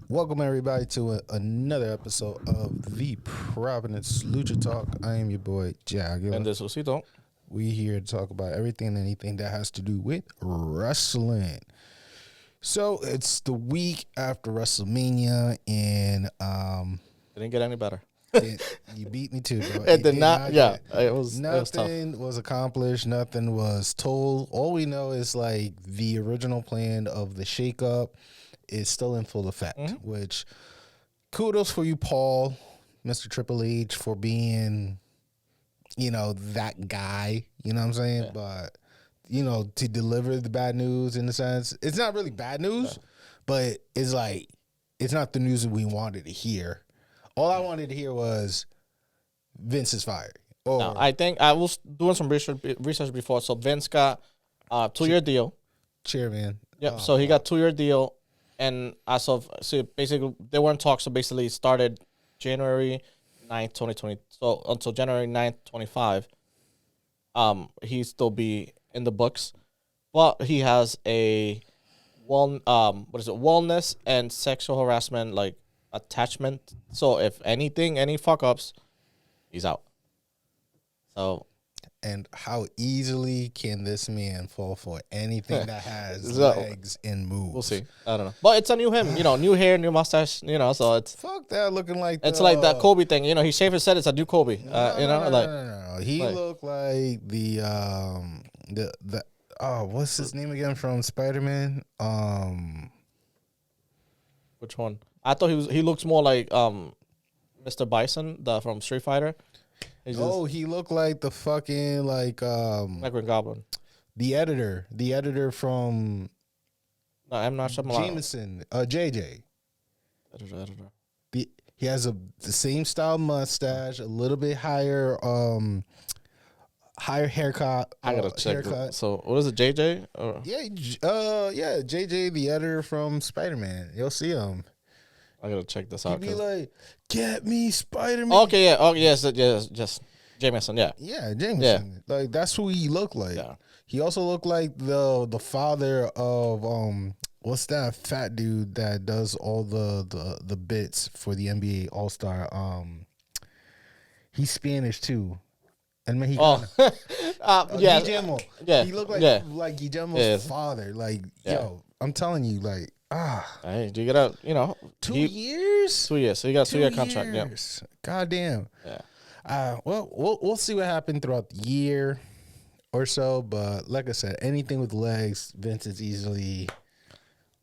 Welcome everybody to another episode of the Providence Lucha Talk. I am your boy Jagger. And this Osito. We here to talk about everything and anything that has to do with wrestling. So it's the week after WrestleMania, and It didn't get any better. you beat me too, bro. It did not. Yeah, it was tough. Nothing was accomplished. Nothing was told. All we know is like the original plan of the shakeup is still in full effect. Which kudos for you, Paul, Mr. Triple H, for being, that guy. You know what I'm saying? Yeah. But to deliver the bad news in a sense, it's not really bad news, but it's like it's not the news that we wanted to hear. All I wanted to hear was Vince is fired. No, I think I was doing some research before. So Vince got a 2-year deal. Chairman. Yep. So he got 2-year deal, and basically they weren't talks. So basically it started January 9th, 2020. So until January 9th, 25, he still be in the books, but he has a wellness and sexual harassment attachment. So if anything, any fuck ups, he's out. So, and how easily can this man fall for anything that has legs and moves? We'll see. I don't know, but it's a new him. New hair, new mustache. So it's fuck that looking like it's like that Kobe thing. He shaved his head. It's a new Kobe. No. He looked like the what's his name again from Spider-Man? Which one? I thought he looks more like Mr. Bison, from Street Fighter. He looked like the fucking like Green Goblin. The editor from I'm not sure. Jameson, JJ. Editor. He has the same style mustache, a little bit higher haircut. I gotta check. So what is it, JJ? Yeah, JJ, the editor from Spider-Man. You'll see him. I gotta check this out. He'd be like, "Get me Spider-Man." Okay, yeah. Oh, yes, just Jameson. Yeah, Jameson. Yeah. Like that's who he looked like. Yeah. He also looked like the father of what's that fat dude that does all the bits for the NBA All-Star? He's Spanish too. And man, Guillermo. Yeah, he looked like Guillermo's father. Like, yo, I'm telling you, like, Hey, do you get 2 years? 2 years. So you got a 2-year contract. Yeah. Goddamn. Yeah. Well, we'll see what happened throughout the year or so. But like I said, anything with legs, Vince is easily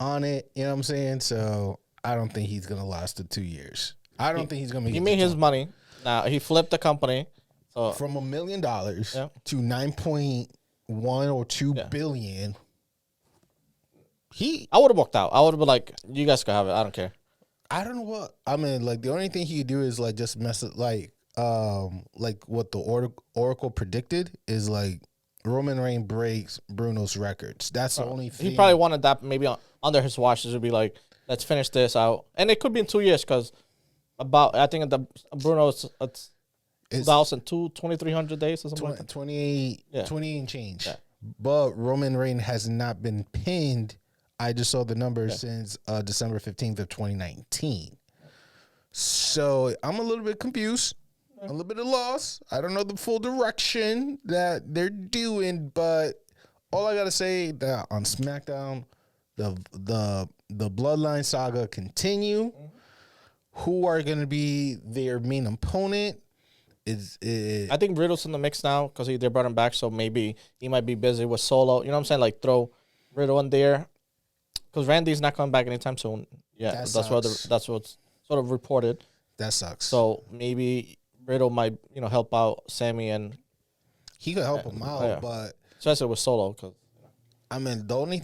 on it. You know what I'm saying? So I don't think he's gonna last the 2 years. I don't think he's gonna make. He made his money. Now he flipped the company. So from $1 million to 9.1 or 2 billion. I would have walked out. I would have been like, "You guys can have it. I don't care." I don't know what I mean. Like the only thing he could do is like just mess it. Like what the Oracle predicted is like Roman Reigns breaks Bruno's records. That's the only thing. He probably wanted that maybe under his watch. It would be like, "Let's finish this out," and it could be in 2 years because I think the Bruno's it's 2,300 days or something like that. 28 and change. Yeah. But Roman Reigns has not been pinned. I just saw the numbers since December 15th of 2019. So I'm a little bit confused, a little bit of loss. I don't know the full direction that they're doing, but all I gotta say that on SmackDown, the Bloodline saga continue. Who are gonna be their main opponent? I think Riddle's in the mix now because they brought him back, so maybe he might be busy with Solo. You know what I'm saying? Like throw Riddle in there because Randy's not coming back anytime soon. Yeah, that's what's sort of reported. That sucks. So maybe Riddle might help out Sammy, and he could help him out, but especially with Solo. Cause I mean, the only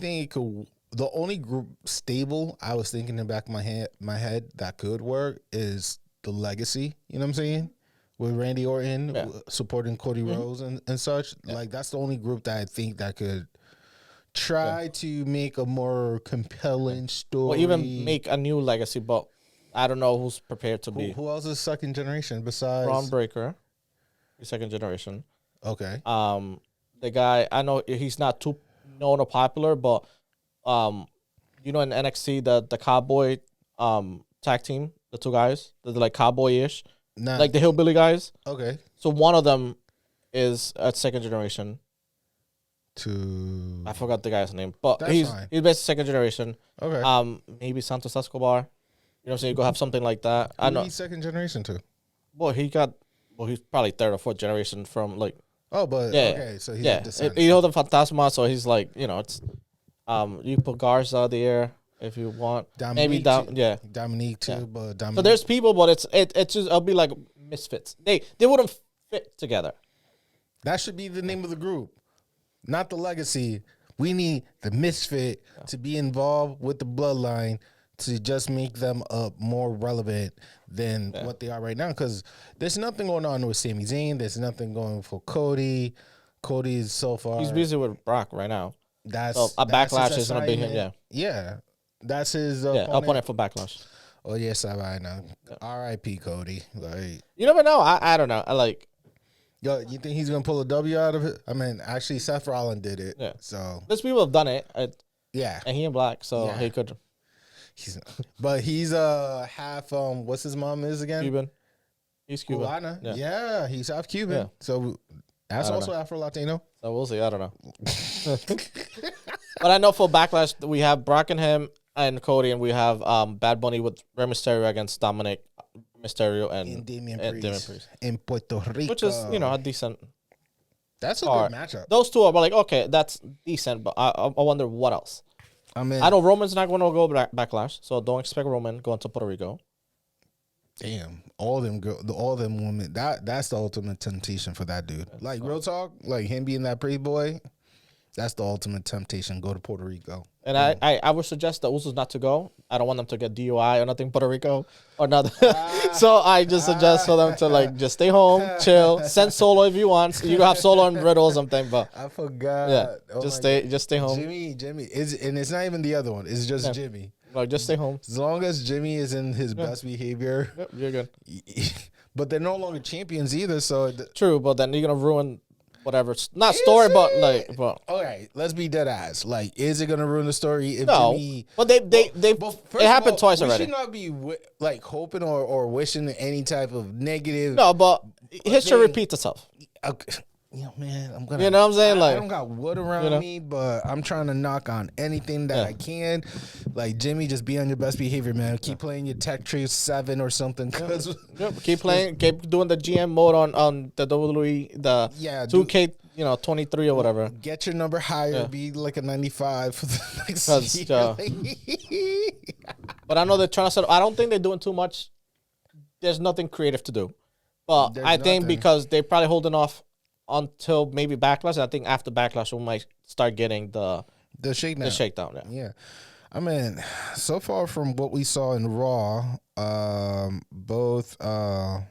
group stable I was thinking in the back of my head that could work is the Legacy. You know what I'm saying? With Randy Orton supporting Cody Rhodes and such. Yeah. Like, that's the only group that I think that could try to make a more compelling story. Or even make a new Legacy, but I don't know who's prepared to be. Who else is second generation besides? Braun Breaker, second generation. Okay. The guy, I know he's not too known or popular, but in NXT, the Cowboy tag team, the two guys, they're like cowboy-ish, Nah. like the hillbilly guys. Okay. So one of them is a second generation. To I forgot the guy's name, but That's he's fine. basically second generation. Okay. Maybe Santos Escobar. You know what I'm saying? You go have something like that. I Who know. he's second generation to? Well, he's probably third or fourth generation from like. Oh, but Yeah, okay, so he's yeah. a descendant. You know the Fantasma, so he's like, it's. You put Garza there if you want. Dominique Dominique too, Yeah. but Dominique. So there's people, but it's just it'll be like misfits. They wouldn't fit together. That should be the name of the group, not the legacy. We need the misfit to be involved with the bloodline to just make them more relevant than what they are right now. Because there's nothing going on with Sami Zayn. There's nothing going for Cody. Cody is so far. He's busy with Brock right now. That's a that's Backlash his is gonna be him. assignment. Yeah, that's his Opponent for Backlash. Oh yes, I know. R.I.P. Cody. Like, You never know. I don't know. I like. yo, you think he's gonna pull a W out of it? I mean, actually, Seth Rollins did it. Yeah. So There's people have done it. yeah, And he in black, so Yeah. he could. but he's half what's his mom is again? Cuban. He's Cuban. Cubana. Yeah, he's half Cuban. Yeah. So that's also Afro Latino. So we'll see. I don't know. But I know for Backlash we have Brock and him and Cody, and we have Bad Bunny with Rey Mysterio against Dominic Mysterio and Damian Priest Priest in Puerto Rico, which is a decent. That's a card. good matchup. Those two are like, okay, that's decent, but I wonder what else. I mean, I know Roman's not going to go Backlash, so don't expect Roman going to Puerto Rico. damn, all them women. That's the ultimate temptation for that dude. Like real talk, like him being that pretty boy. That's the ultimate temptation. Go to Puerto Rico. And I would suggest the Usos not to go. I don't want them to get DUI or nothing in Puerto Rico or nothing. So I just suggest for them to like just stay home, chill, send Solo if you want. You can have Solo and Riddle or something, but I forgot. yeah, Oh just my stay home. Jimmy is, and it's not even the other one. It's just Jimmy. Like just stay home. As long as Jimmy is in his best behavior, Yep, you're good. but they're no longer champions either. So True, but then you're gonna ruin whatever. Not story, but like, but okay, let's be dead ass. Like, is it gonna ruin the story if no. Jimmy? But it happened twice we already. should not be like hoping or wishing any type of negative. No, but history repeats itself. Okay. Man, I'm gonna. You know what I'm saying? I Like, don't got wood around me, but I'm trying to knock on anything that I can. Like Jimmy, just be on your best behavior, man. Keep playing your Tech Tree 7 or something. Cause keep playing, keep doing the GM mode on the WWE, the 2K, 23 or whatever. Get your number higher. Be like a 95 for the next year. But I know they're trying to set up. I don't think they're doing too much. There's nothing creative to do. But I think because they're probably holding off until maybe Backlash. I think after Backlash, we might start getting the shakedown. The shakedown, yeah. I mean, so far from what we saw in Raw, both. So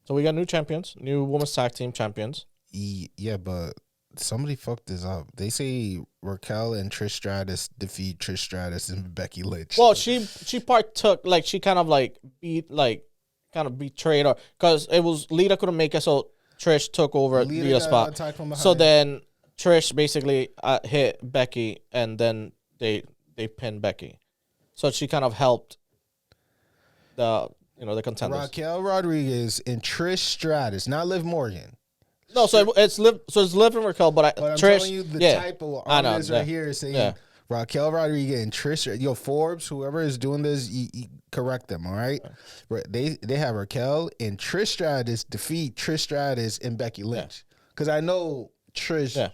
we got new champions, new women's tag team champions. Yeah, but somebody fucked this up. They say Raquel and Trish Stratus defeat Trish Stratus and Becky Lynch. Well, she partook, like she kind of like betrayed her because it was Lita couldn't make it, so Trish took over Lita's spot. So then Trish basically hit Becky, and then they pinned Becky. So she kind of helped the contenders. Raquel Rodriguez and Trish Stratus, not Liv Morgan. No, so it's Liv and Raquel, but I'm Trish. telling you the typo I know, on this right here is saying Raquel Rodriguez and Trish. Forbes, whoever is doing this, you correct them, all right? They have Raquel and Trish Stratus defeat Trish Stratus and Becky Lynch. Because I know Trish,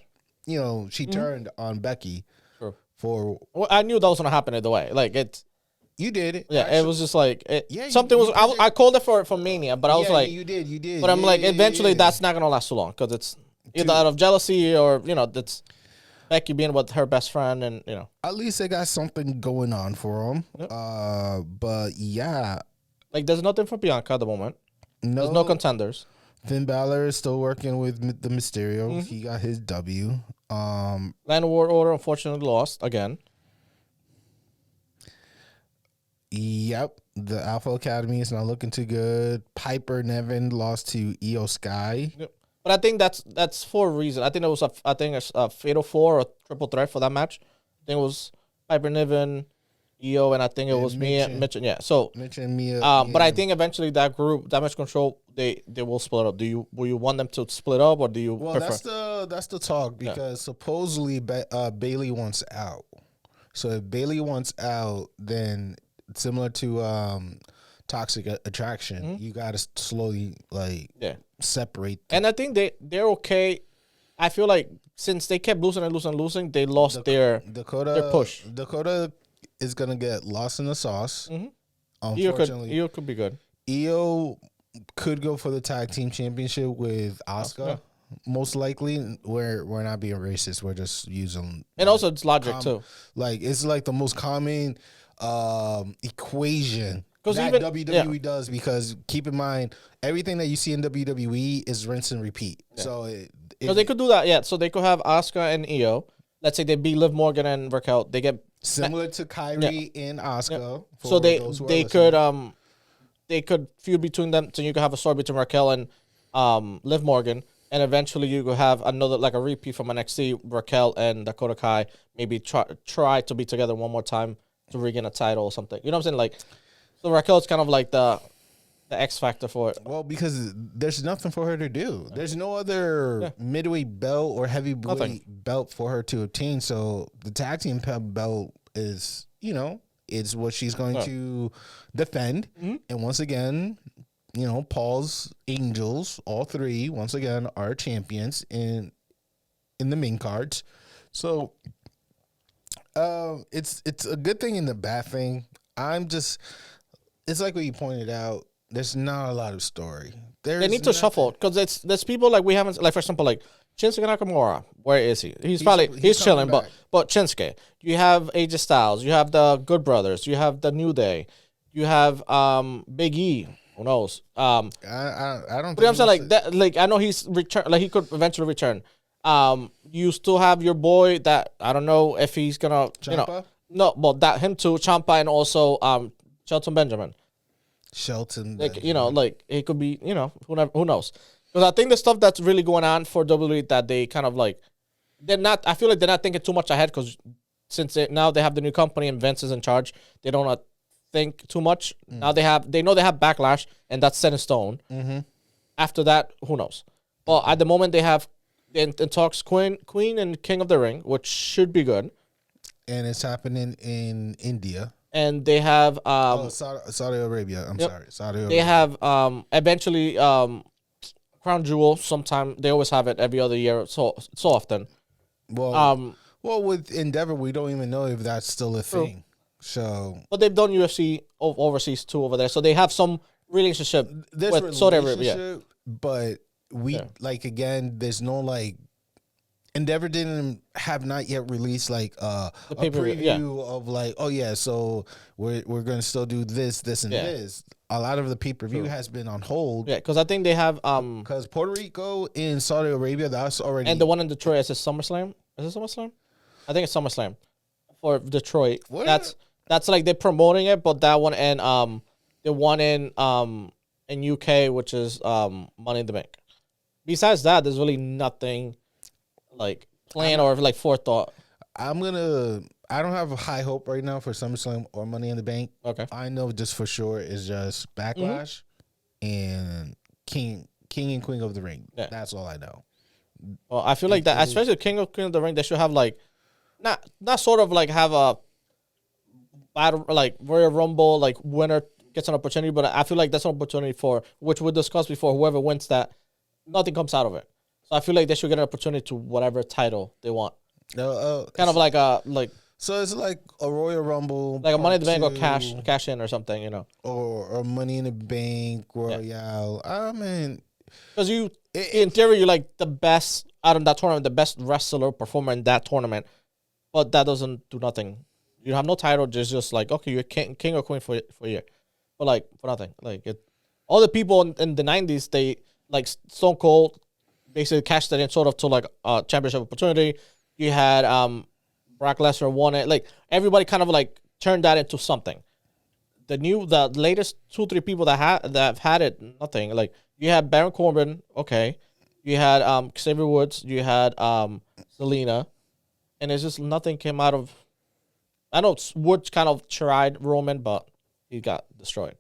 she turned on Becky. Well, I knew that was going to happen either way. Like, it's... You did it. Yeah, actually. It was just like... something was... I called it for Mania, but I was like... You did. But I'm like, eventually that's not going to last too long because it's either out of jealousy or, it's Becky being with her best friend and, At least they got something going on for them. Yep. But, yeah. Like, there's nothing for Bianca at the moment. There's no contenders. Finn Balor is still working with the Mysterio. Mm-hmm. He got his W. Land World Order unfortunately lost again. Yep. The Alpha Academy is not looking too good. Piper Niven lost to Io Sky. Yep. But I think that's for a reason. I think it was a fatal 4 or triple threat for that match. I think it was Piper Niven, Io, and I think it was Mia, Mitch. Yeah. So Mitch and Mia. but I think eventually that group, Damage Control, they will split up. Will you want them to split up, or do you prefer? That's the talk because supposedly Bailey wants out. So if Bailey wants out, then similar to Toxic Attraction, you got to slowly separate them. And I think they're okay. I feel like since they kept losing, they lost their push. Dakota is gonna get lost in the sauce. Unfortunately, Io could be good. Io could go for the tag team championship with Asuka. Most likely, we're not being racist. We're just using, and also it's logic too. Like it's like the most common equation that WWE does, because keep in mind everything that you see in WWE is rinse and repeat. Yeah. So they could do that. Yeah, so they could have Asuka and Io. Let's say they beat Liv Morgan and Raquel. They get similar to Kyrie and Asuka. Yeah. So they could feud between them. So you could have a story between Raquel and Liv Morgan. And eventually you could have another, like a repeat from NXT, Raquel and Dakota Kai, maybe try to be together one more time to regain a title or something. You know what I'm saying? Like, so Raquel is kind of like the X factor for it. Well, because there's nothing for her to do. There's no other midweight belt or heavyweight belt for her to obtain. So the tag team belt is, is what she's going to defend. And once again, Paul's Angels, all three, once again, are champions in the main cards. So it's a good thing and a bad thing. It's like what you pointed out. There's not a lot of story. They need to shuffle, because there's people like we haven't, like for example, like Shinsuke Nakamura. Where is he? He's chilling, but Shinsuke. You have AJ Styles. You have the Good Brothers. You have the New Day. You have Big E. Who knows? I don't. But I'm saying like that. Like I know he's return. Like he could eventually return. You still have your boy that I don't know if he's gonna. Ciampa? No, but that him too. Ciampa and also Shelton Benjamin. Like Benjamin. Like it could be who knows? Because I think the stuff that's really going on for WWE that they kind of like they're not. I feel like they're not thinking too much ahead, because since now they have the new company and Vince is in charge, they don't think too much. Now they know they have Backlash, and that's set in stone. After that, who knows? Well, at the moment they have in talks Queen and King of the Ring, which should be good, and it's happening in India. And they have Saudi Arabia. I'm sorry, Saudi Arabia. They have eventually Crown Jewel. Sometime they always have it every other year, so often. Well, with Endeavor, we don't even know if that's still a thing. So, but they've done UFC overseas too over there, so they have some relationship with Saudi Arabia. But again, there's no like Endeavor have not yet released like a preview of like, oh yeah, so we're gonna still do this and this. A lot of the pay-per-view has been on hold. Yeah, because I think they have because Puerto Rico and Saudi Arabia, that's already, and the one in Detroit is SummerSlam. Is it SummerSlam? I think it's SummerSlam for Detroit. What? That's like they're promoting it, but that one and the one in UK, which is Money in the Bank. Besides that, there's really nothing like planned or like forethought. I don't have a high hope right now for SummerSlam or Money in the Bank. Okay. I know just for sure is just Backlash and King and Queen of the Ring. Yeah. That's all I know. Well, I feel like that, especially King of the Ring, they should have like not sort of like have a battle like Royal Rumble like winner gets an opportunity, but I feel like that's an opportunity for which we discussed before. Whoever wins that, nothing comes out of it. So I feel like they should get an opportunity to whatever title they want. Kind of like a like. So it's like a Royal Rumble, like a Money in the Bank or cash in or something, or Money in the Bank Royale. Yeah. I mean, because in theory you're like the best out of that tournament, the best wrestler performer in that tournament, but that doesn't do nothing. You have no title, just like okay, you're king or queen for a year, but like for nothing. Like all the people in the 90s, they like Stone Cold basically cashed it in sort of to like a championship opportunity. You had Brock Lesnar won it. Like everybody kind of like turned that into something. The latest 2-3 people that have had it, nothing. Like you had Baron Corbin, okay. You had Xavier Woods. You had Selena, and it's just nothing came out of I know Woods kind of tried Roman, but he got destroyed.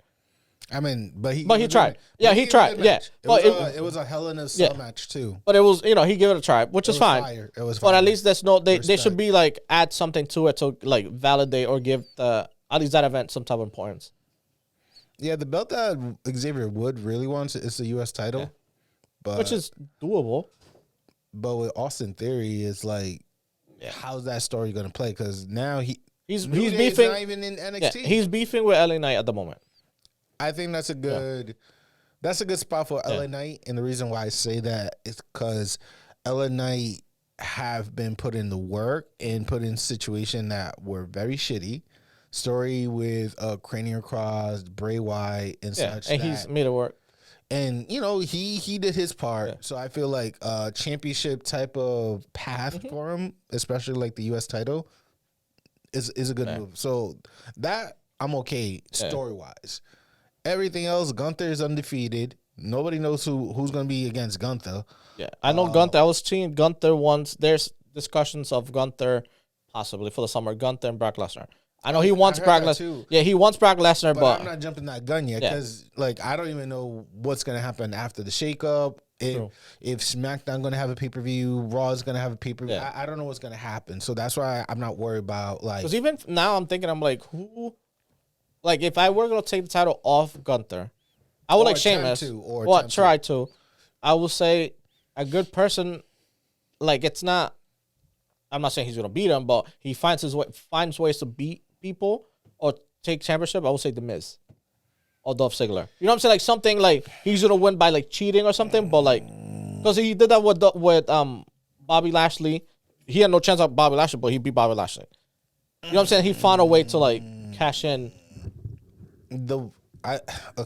I mean, but he tried. Yeah, he tried. Yeah, but it was a Hell in a Cell match too. But it was, he gave it a try, which is fine. Fire. It was fire. But at least they should be add something to it to validate or give at least that event some type of importance. Yeah, the belt that Xavier Wood really wants is the U.S. title, but which is doable. But with Austin Theory, it's how's that story going to play? Because now he's beefing. Not even in NXT. Yeah, he's beefing with LA Knight at the moment. I think that's a good spot for LA Knight, and the reason why I say that is because LA Knight have been put in the work and put in situations that were very shitty. Story with Cranial Cross, Bray Wyatt, and such. And he's made it work. And he did his part, so I feel like a championship type of path for him, especially the U.S. title, is a good move. So that I'm okay story wise. Everything else, Gunther is undefeated. Nobody knows who's going to be against Gunther. Yeah, I know Gunther. I was seeing Gunther once. There's discussions of Gunther possibly for the summer. Gunther and Brock Lesnar. I know he wants Brock Lesnar. Yeah, he wants Brock Lesnar, but I'm not jumping that gun yet because I don't even know what's going to happen after the shakeup. If SmackDown going to have a pay-per-view, Raw is going to have a pay-per-view. Yeah. I don't know what's going to happen. So that's why I'm not worried about because even now I'm thinking who. If I were going to take the title off Gunther, I would Sheamus. Or try to. I will say a good person, it's not, I'm not saying he's going to beat him, but he finds ways to beat people or take championship. I would say The Miz or Dolph Ziggler. You know what I'm saying? Something he's going to win by cheating or something, but because he did that with Bobby Lashley. He had no chance of Bobby Lashley, but he beat Bobby Lashley. You know what I'm saying? He found a way to cash in. Because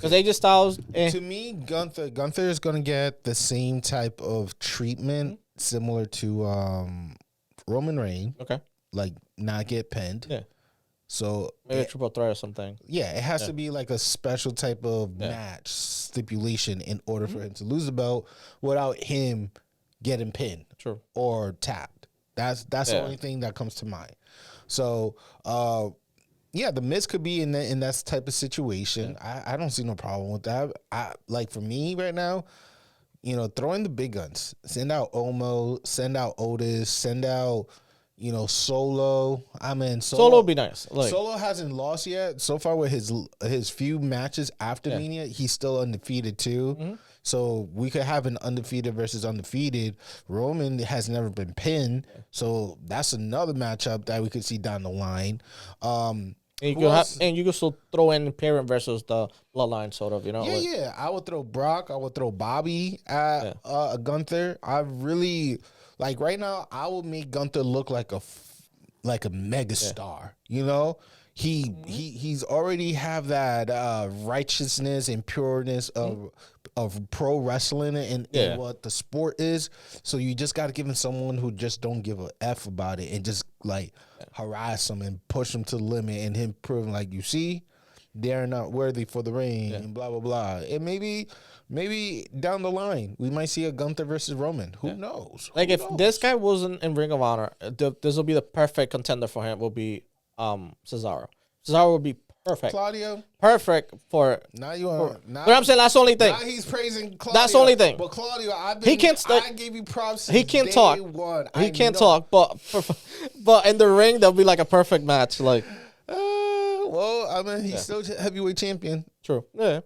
AJ Styles to me, Gunther is gonna get the same type of treatment similar to Roman Reigns. Okay, not get pinned. Yeah, so maybe a triple threat or something. Yeah, it has to be a special type of match stipulation in order for him to lose the belt without him getting pinned. True. Or tapped. That's the only thing that comes to mind. So. Yeah, The Miz could be in that type of situation. Yeah. I don't see no problem with that. For me right now, throw in the big guns. Send out Omo, send out Otis, send out, Solo. Solo would be nice. Solo hasn't lost yet. So far with his few matches after Mania, he's still undefeated too. Mm-hmm. So we could have an undefeated versus undefeated. Roman has never been pinned. So that's another matchup that we could see down the line. And you could still throw in Parent versus the Bloodline, sort of, Yeah. I would throw Brock. I would throw Bobby at Gunther. I really right now. I would make Gunther look like a megastar. He's already have that righteousness and pureness of pro wrestling and what the sport is. So you just got to give him someone who just don't give a F about it and just harass him and push him to the limit and him proving you see they're not worthy for the ring and blah blah blah. And maybe down the line we might see a Gunther versus Roman. Who knows? If this guy wasn't in Ring of Honor, this will be the perfect contender for him. Will be Cesaro. Cesaro would be perfect. Claudio? Perfect for... Now you are... But I'm saying that's the only thing. Now he's praising Claudio. That's the only thing. But Claudio, I gave you props since he can't talk. One. He can't talk, but in the ring, there'll be a perfect match. He's still heavyweight champion. True. Yeah.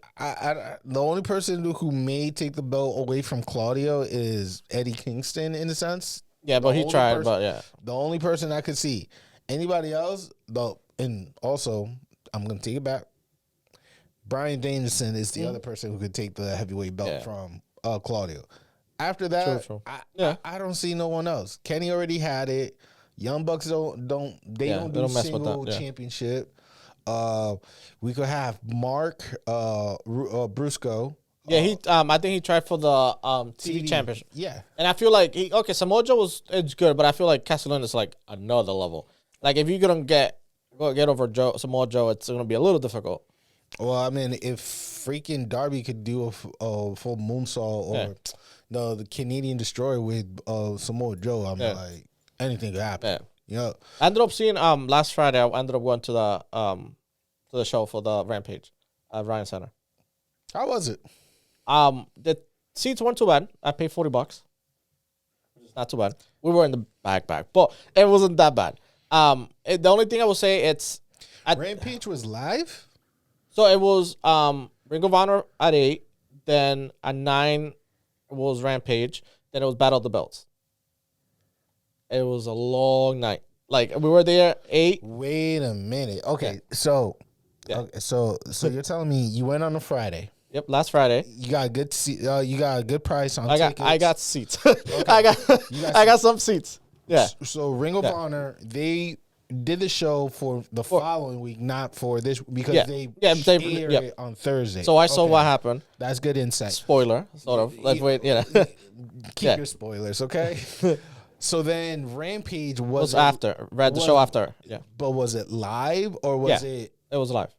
The only person who may take the belt away from Claudio is Eddie Kingston, in a sense. Yeah, but he tried, The only person I could see. Anybody else, though, and also, I'm going to take it back. Bryan Danielson is the other person who could take the heavyweight belt from Claudio. After that, true. I don't see no one else. Kenny already had it. Young Bucks don't do single championship. We could have Mark Brusco. Yeah, I think he tried for the TV championship. Yeah, and I feel Samoa Joe it's good, but I feel like Castellano is another level. If you're gonna get over Samoa Joe, it's gonna be a little difficult. Well, if freaking Darby could do a full moonsault or the Canadian Destroyer with Samoa Joe, anything could happen. Yeah. I ended up seeing last Friday. I ended up going to the show for the Rampage at Ryan Center. How was it? The seats weren't too bad. I paid $40. It's not too bad. We were in the back, but it wasn't that bad. The only thing I will say Rampage was live. So it was Ring of Honor at 8, then at 9 was Rampage, then it was Battle of the Belts. It was a long night. Like we were there 8. Wait a minute. Okay, so you're telling me you went on a Friday. Yep, last Friday. You got a good you got a good price on tickets. I got seats. Okay. I got some seats. Yeah. So Ring of Honor, they did the show for the following week, not for this, because they aired it on Thursday. So I saw what happened. That's good insight. Spoiler, sort of. Let's wait. Keep your spoilers, okay? So then Rampage was after. Read the show after. Yeah. But was it live or was it? It was live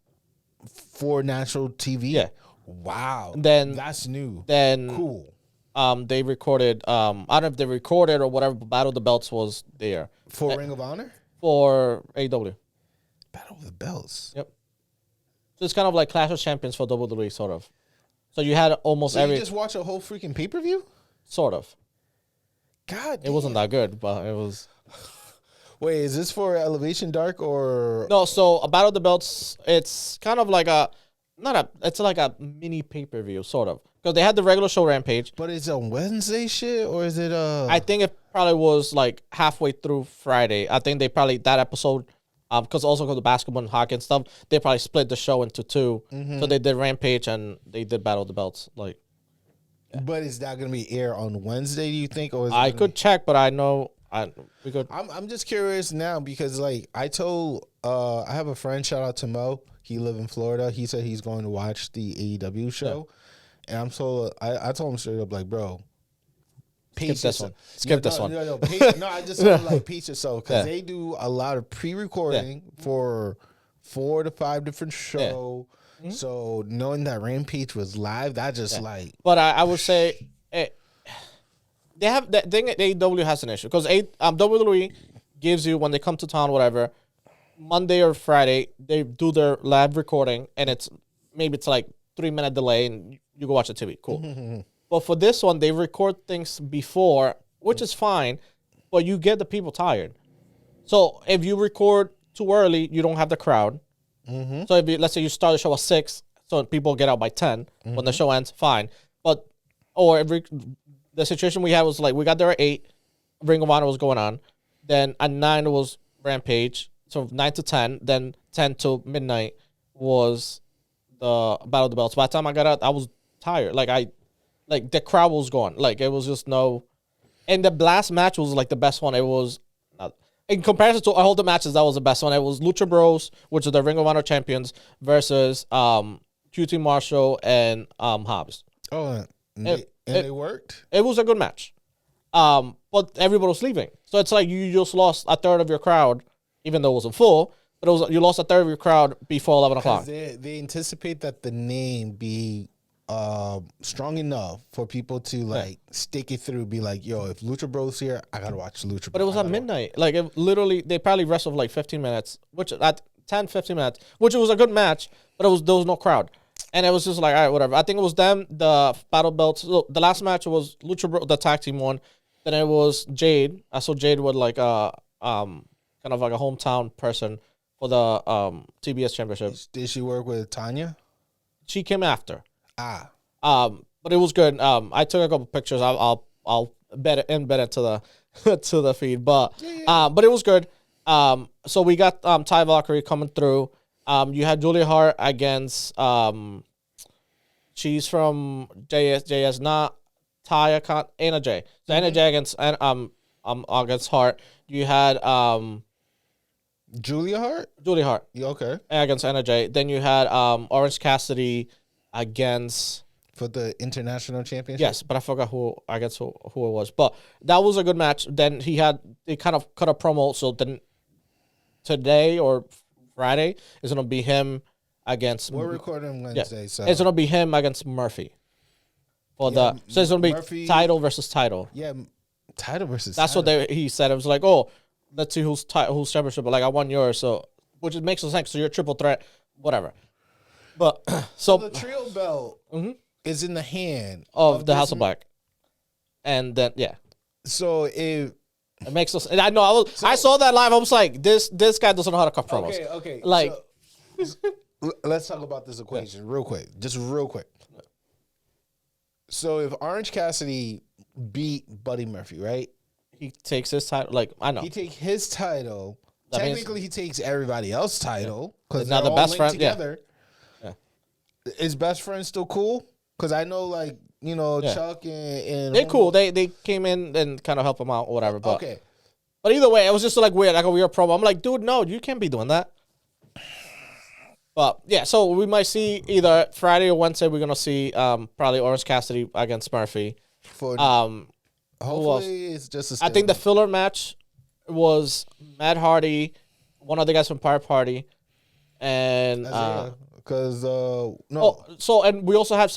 for national TV. Yeah. Wow. Then that's new. Then cool. They recorded. I don't know if they recorded or whatever. But Battle of the Belts was there for Ring of Honor. For AEW. Battle of the Belts. Yep. So it's kind of like Clash of Champions for WWE, sort of. So you had almost every. You just watch a whole freaking pay-per-view? Sort of. God damn. It wasn't that good, but it was. Wait, is this for Elevation Dark or? No, so a Battle of the Belts, it's kind of like it's like a mini pay-per-view, sort of. Because they had the regular show Rampage. But it's on Wednesday shit, or is it I think it probably was like halfway through Friday. I think they probably, that episode, because the basketball and hockey and stuff, they probably split the show into two. Mm-hmm. So they did Rampage and they did Battle of the Belts. Like. Yeah. But is that going to be aired on Wednesday, do you think? Or is I could check, but I know we could. I'm just curious now because, like, I told, I have a friend, shout out to Mo. He live in Florida. He said he's going to watch the AEW show. Yeah. And I told him straight up, like, bro, skip this one. Skip this one. No, I just told him, like, peace yourself. Because they do a lot of pre-recording for 4 to 5 different shows. Yeah. Mm-hmm. So knowing that Rampage was live, that just like. But I would say they have that thing. AEW has an issue because WWE gives you, when they come to town, whatever, Monday or Friday they do their live recording, and it's like 3-minute delay, and you go watch the TV. Cool. Mm-hmm. But for this one, they record things before, which is fine, but you get the people tired. So if you record too early, you don't have the crowd. Mm-hmm. So let's say you start the show at 6, so people get out by 10. Mm-hmm. When the show ends, fine. But the situation we had was like we got there at 8, Ring of Honor was going on, then at 9 was Rampage, so 9 to 10, then 10 to midnight was the Battle of the Belts. By the time I got out, I was tired. Like the crowd was gone. Like it was just no. And the last match was like the best one. It was. In comparison to all the matches, that was the best one. It was Lucha Bros, which are the Ring of Honor champions, versus QT Marshall and Hobbs. Oh, they worked? It was a good match. But everybody was leaving. So it's like you just lost a third of your crowd, even though it wasn't full, but you lost a third of your crowd before 11 o'clock. They anticipate that the name be strong enough for people to stick it through, be like, yo, if Lucha Bros here, I gotta watch Lucha Bros. But it was at midnight. Like it literally, they probably wrestled like 15 minutes, which at 10-15 minutes, which it was a good match, but there was no crowd. And it was just like, all right, whatever. I think it was them, the Battle Belts. So the last match was Lucha Bros, the tag team one. Then it was Jade. I saw Jade with like kind of like a hometown person for the TBS championship. Did she work with Tanya? She came after. But it was good. I took a couple pictures. I'll embed it to the feed. But but it was good. So we got Ty Valkyrie coming through. You had Julia Hart against she's from JS, not Taya Anna J. So Anna J against Hart. You had Julia Hart. Yeah, okay. Against Anna J. Then you had Orange Cassidy against. For the international championship? Yes, but I forgot who it was. But that was a good match. Then they kind of cut a promo. So then today or Friday is going to be him against. We're recording Wednesday. So it's going to be him against Murphy. So it's going to be Murphy, title versus title. Yeah, title versus That's title. What he said. It was like, oh, let's see who's championship. But like I won yours, so which it makes no sense. So you're a triple threat, whatever. But so the trio belt is in the hand of the House of Black, and then So it makes us. And I know I saw that live. I was like, this guy doesn't know how to cut promos. Okay. Like, so, let's talk about this equation real quick. Just real quick. So if Orange Cassidy beat Buddy Murphy, right? He takes his title. Like, I know. He takes his title. Technically, he takes everybody else's title because now they're the all best linked friend together. Yeah. Is best friend still cool? Because I know, like, you know, Chuck and they're cool. They came in and kind of help him out or whatever. But, okay. But either way, it was just like weird, like a weird promo. I'm like, dude, no, you can't be doing that. But yeah, so we might see either Friday or Wednesday. We're gonna see probably Orange Cassidy against Murphy. Hopefully it's just a I think the filler match was Matt Hardy, one of the guys from Pirate Party, and because no. Oh, so and we also have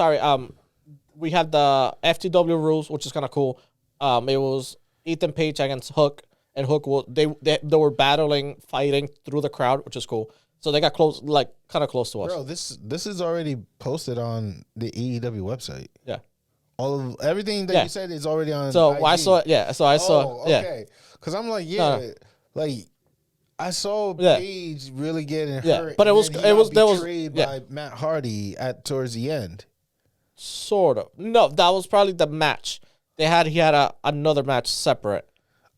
we have the FTW rules, which is kind of cool. It was Ethan Page against Hook, and Hook they were battling, fighting through the crowd, which is cool. So they got close, like kind of close to us. Bro, this is already posted on the AEW website. Yeah. Everything that you said is already on. So IG. I saw it. Yeah. So I saw. Okay. Because I'm like, like I saw Paige really getting hurt, but it was betrayed by Matt Hardy towards the end. Sort of. No, that was probably the match. He had another match separate.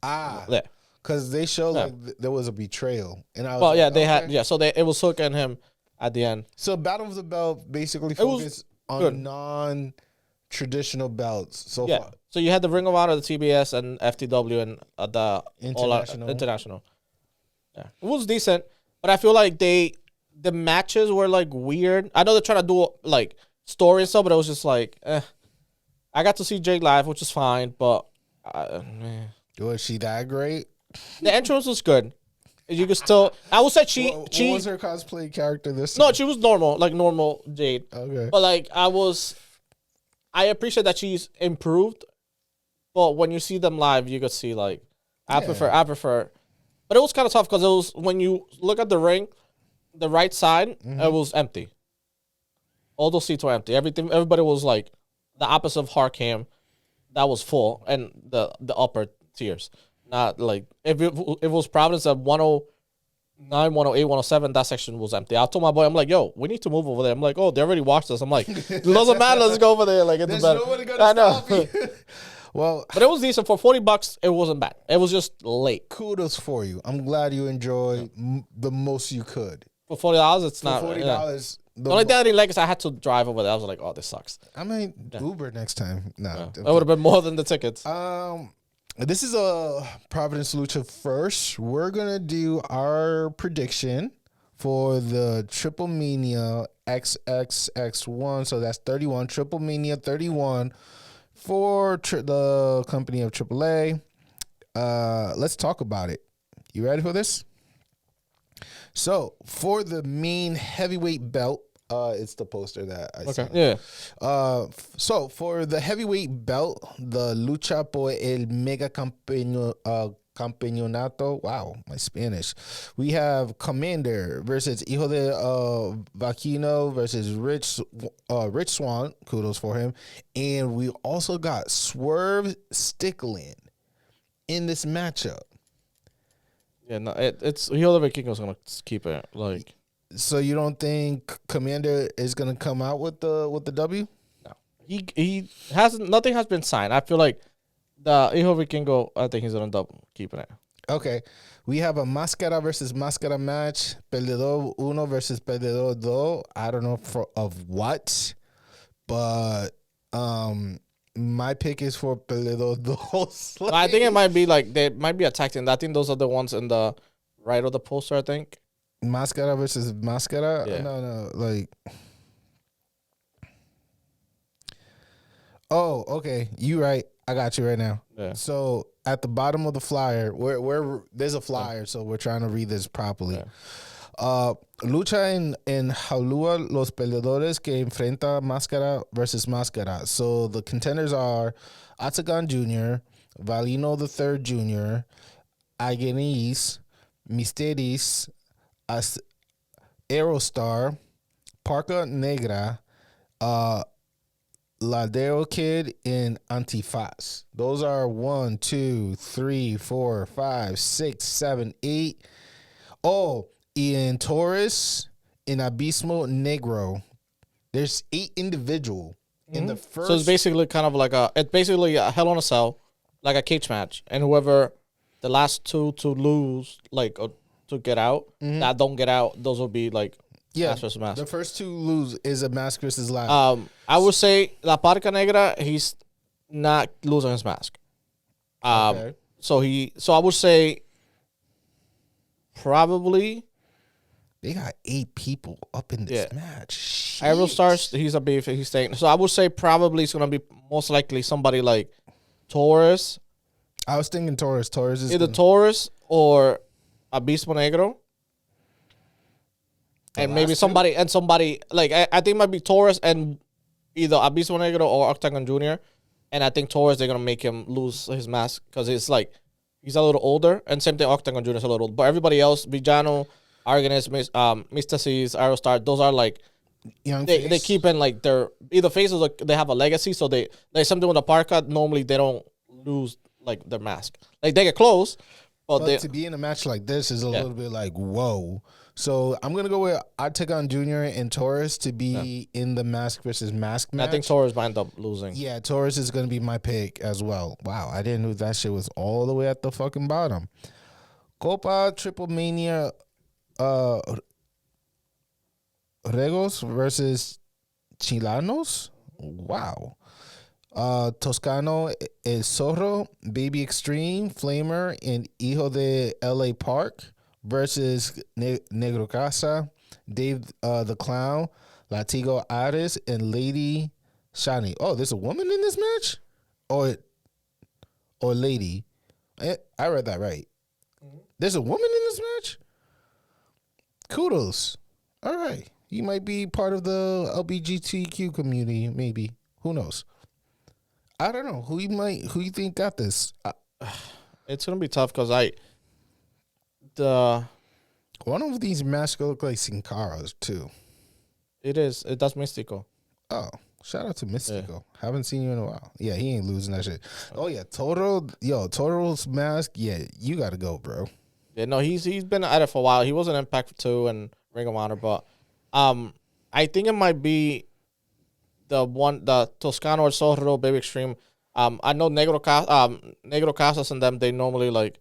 Yeah. Because they showed like there was a betrayal, and I was. Well, they had So it was Hook and him at the end. So Battle of the Belt basically focused on non-traditional belts so far. So you had the Ring of Honor, the TBS, and FTW, and the International. Yeah, it was decent, but I feel like the matches were like weird. I know they're trying to do like story and stuff, but it was just like, I got to see Jake live, which is fine, but was she that great? The entrance was good. You could still. I would say what was her cosplay character this time? No, she was normal, like normal Jade. Okay. But like I appreciate that she's improved. But when you see them live, you could see like I prefer. But it was kind of tough because it was when you look at the ring, the right side it was empty. All those seats were empty. Everybody was like the opposite of Hardcam, that was full, and the upper tiers. Not like if it was Providence at 109, 108, 107, that section was empty. I told my boy, I'm like, yo, we need to move over there. I'm like, oh, they already watched us. I'm like, it doesn't matter, let's go over there. Like, it's better. I know. Well, but it was decent for $40. It wasn't bad. It was just late. Kudos for you. I'm glad you enjoyed the most you could. For $40, it's not $40. The only thing I didn't like is I had to drive over there. I was like, oh, this sucks. I mean, Uber next time. No, it would have been more than the tickets. This is a Providence Lucha first. We're gonna do our prediction for the TripleMania XXX1. So that's 31. TripleMania 31 for the company of AAA. Let's talk about it. You ready for this? So for the main heavyweight belt, it's the poster that I saw. Yeah. So for the heavyweight belt, the Lucha por el Mega Campeonato. Wow, my Spanish. We have Commander versus Hijo de Vaquino versus Rich Swann. Kudos for him. And we also got Swerve Strickland in this matchup. Yeah, no, it's Hijo de Vaquino's gonna keep it. Like, so you don't think Commander is gonna come out with the W? No, he hasn't. Nothing has been signed. I feel like the Hijo Vikingo. I think he's gonna end up keeping it. Okay, we have a Máscara versus Máscara match. Perdedor 1 versus Perdedor 2. I don't know of what, but my pick is for Perdedor 2. I think it might be like they might be attacking. I think those are the ones in the right of the poster. I think. Máscara versus Máscara? Yeah. No, like. Oh, okay. You right. I got you right now. Yeah. So at the bottom of the flyer, where there's a flyer, so we're trying to read this properly. Yeah. Lucha en Jaulua los peleadores que enfrenta Máscara versus Máscara. So the contenders are Octagon Jr., Valino the Third Jr., Agnes, Mysteris, Aerostar, Parca Negra, Ladero Kid, and Antifaz. Those are 1, 2, 3, 4, 5, 6, 7, 8. Oh, Ian Torres and Abismo Negro. There's 8 individual in the first. So it's basically kind of like it's basically a Hell in a Cell, like a cage match, and whoever the last two to lose, like to get out, that don't get out, those will be like mask versus mask. The first 2 lose is a mask versus last. I would say La Parca Negra, he's not losing his mask. Okay. So I would say probably They got 8 people up in this match. Aerostars, he's a beef. He's staying. So I would say probably it's gonna be most likely somebody like Torres. I was thinking Torres. Torres is Either Torres or Abismo Negro. And maybe somebody like I think it might be Torres and either Abismo Negro or Octagon Jr. And I think Torres, they're gonna make him lose his mask because it's like he's a little older, and same thing Octagon Jr. is a little older. But everybody else, Villano, Arganis, Mystasis, Aerostar, those are like young. They keep in like their either faces or they have a legacy, so they like something with the Parka. Normally they don't lose like their mask. Like they get close, but to be in a match like this is a little bit like whoa. So I'm gonna go with Octagon Jr. and Torres to be in the mask versus mask match. I think Torres might end up losing. Yeah, Torres is gonna be my pick as well. Wow, I didn't know that shit was all the way at the fucking bottom. Copa TripleMania Regos versus Chilanos. Wow. Toscano El Zorro, Baby Extreme, Flamer, and Hijo de LA Park versus Negro Casa, Dave the Clown, Latigo Ares, and Lady Shani. Oh, there's a woman in this match? Or lady. I read that right. There's a woman in this match? Kudos. All right. You might be part of the LGBTQ community, maybe. Who knows? I don't know. Who you think got this? It's gonna be tough because one of these masks look like Sin Cara's too. It is. It does Mystico. Oh, shout out to Mystico. Yeah. Haven't seen you in a while. Yeah, he ain't losing that shit. Oh yeah, Toro's mask. Yeah, you gotta go, bro. Yeah, no, he's been at it for a while. He was an Impact 2 and Ring of Honor, but I think it might be the Toscano or Zorro Baby Extreme. I know Negro Casas and them, they normally like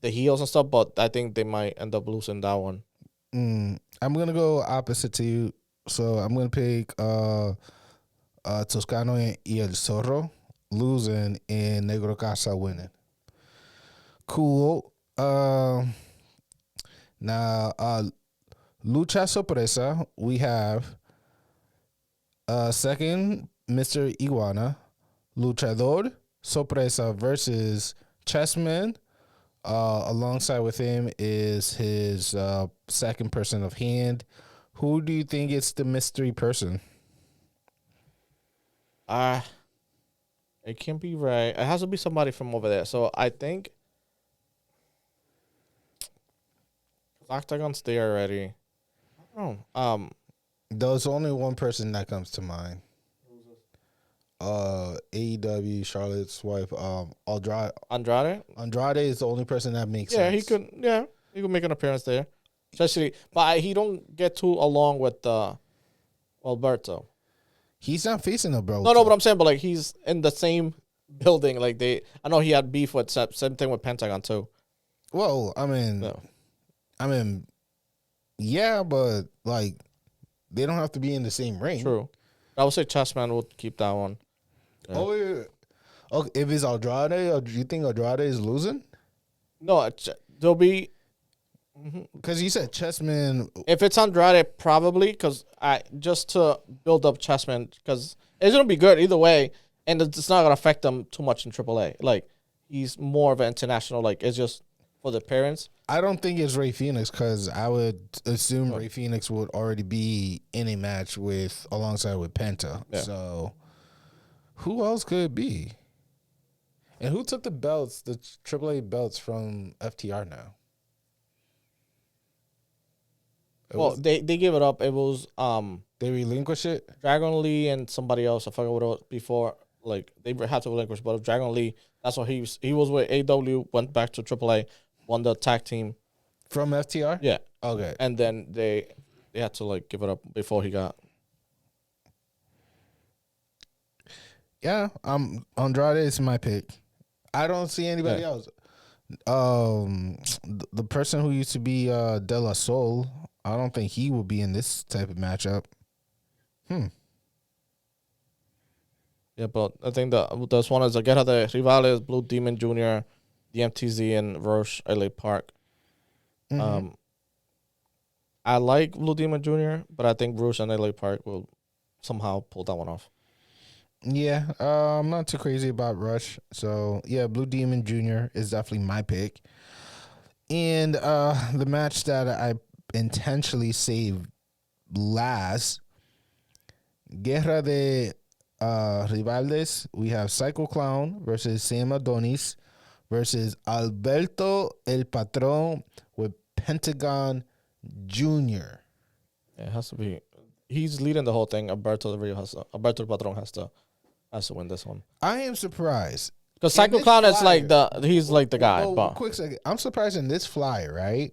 the heels and stuff, but I think they might end up losing that one. I'm gonna go opposite to you, so I'm gonna pick Toscano y El Zorro losing and Negro Casa winning. Cool. Now Lucha Sorpresa, we have second Mr. Iguana, Luchador Sorpresa versus Chessman. Alongside with him is his second person of hand. Who do you think is the mystery person? It can't be right. It has to be somebody from over there. So I think Octagon's there already. I don't know. There's only one person that comes to mind. AEW Charlotte's wife, Andrade. Andrade is the only person that makes sense. He could make an appearance there. Especially, but he don't get too along with Alberto. He's not facing Alberto. No, but I'm saying, but like he's in the same building. Like I know he had beef with same thing with Pentagon too. Well, I mean, yeah, but like they don't have to be in the same ring. True. I would say Chessman will keep that one. Yeah. Oh, yeah. Okay, if it's Andrade, or do you think Andrade is losing? No, there'll be. Because you said Chessman. If it's Andrade, probably because just to build up Chessman, because it's gonna be good either way, and it's not gonna affect them too much in AAA. Like he's more of an international. Like it's just for the parents. I don't think it's Rey Fenix because I would assume Rey Fenix would already be in a match alongside with Penta. Yeah. So who else could it be? And who took the belts, the AAA belts from FTR now? They gave it up. It was they relinquished it? Dragon Lee and somebody else. I forgot what it was before. Like they had to relinquish, but Dragon Lee, that's what he was. He was with AW, went back to AAA, won the tag team from FTR. Yeah. Okay. And then they had to like give it up before he got. Yeah, Andrade is my pick. I don't see anybody else. The person who used to be De La Soul, I don't think he will be in this type of matchup. Yeah, but I think this one is Guerra de Rivales, Blue Demon Jr., the MTZ, and Roche LA Park. I like Blue Demon Jr., but I think Roche and LA Park will somehow pull that one off. Yeah, I'm not too crazy about Rush. So, yeah, Blue Demon Jr. is definitely my pick. And the match that I intentionally saved last, Guerra de Rivales, we have Psycho Clown versus Sam Adonis versus Alberto El Patron with Pentagon Jr. Yeah, it has to be. He's leading the whole thing. Alberto El Patron has to win this one. I am surprised. Because Psycho Clown is like he's like the guy. But quick second. I'm surprised in this flyer, right?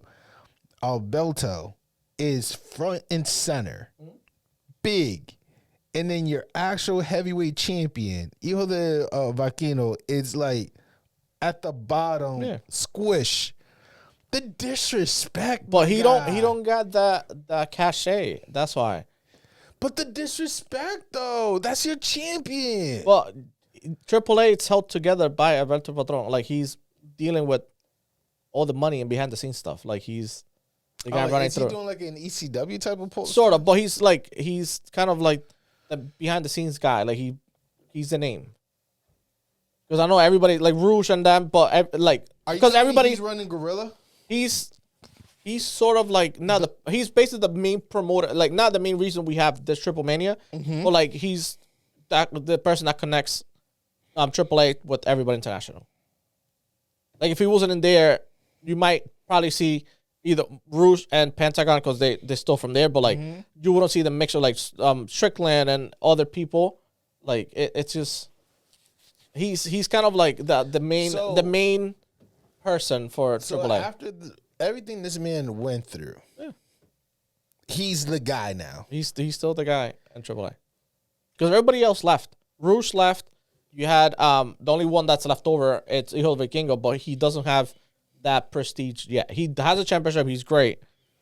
Alberto is front and center. Big. And then your actual heavyweight champion, Hijo de Vaquino, is like at the bottom, squish. The disrespect. But he don't got that cachet. That's why. But the disrespect, though, that's your champion. Well, AAA, it's held together by Alberto Patron. Like, he's dealing with all the money and behind the scenes stuff. Like, he's the guy running through. Is he doing like an ECW type of post? Sort of, but he's kind of like the behind the scenes guy. Like, he's the name. Because I know everybody, like Rouge and them, but like, because everybody's running Gorilla. He's sort of like he's basically the main promoter, like not the main reason we have this TripleMania, but like he's the person that connects AAA with everybody international. Like if he wasn't in there, you might probably see either Rouge and Pentagon because they're still from there, but like you wouldn't see the mix of like Strickland and other people. Like it's just he's kind of like the main person for AAA. After everything this man went through, he's the guy now. He's still the guy in AAA. Because everybody else left. Rouge left. You had the only one that's left over, it's Hijo de Vikingo, but he doesn't have that prestige yet. He has a championship, he's great,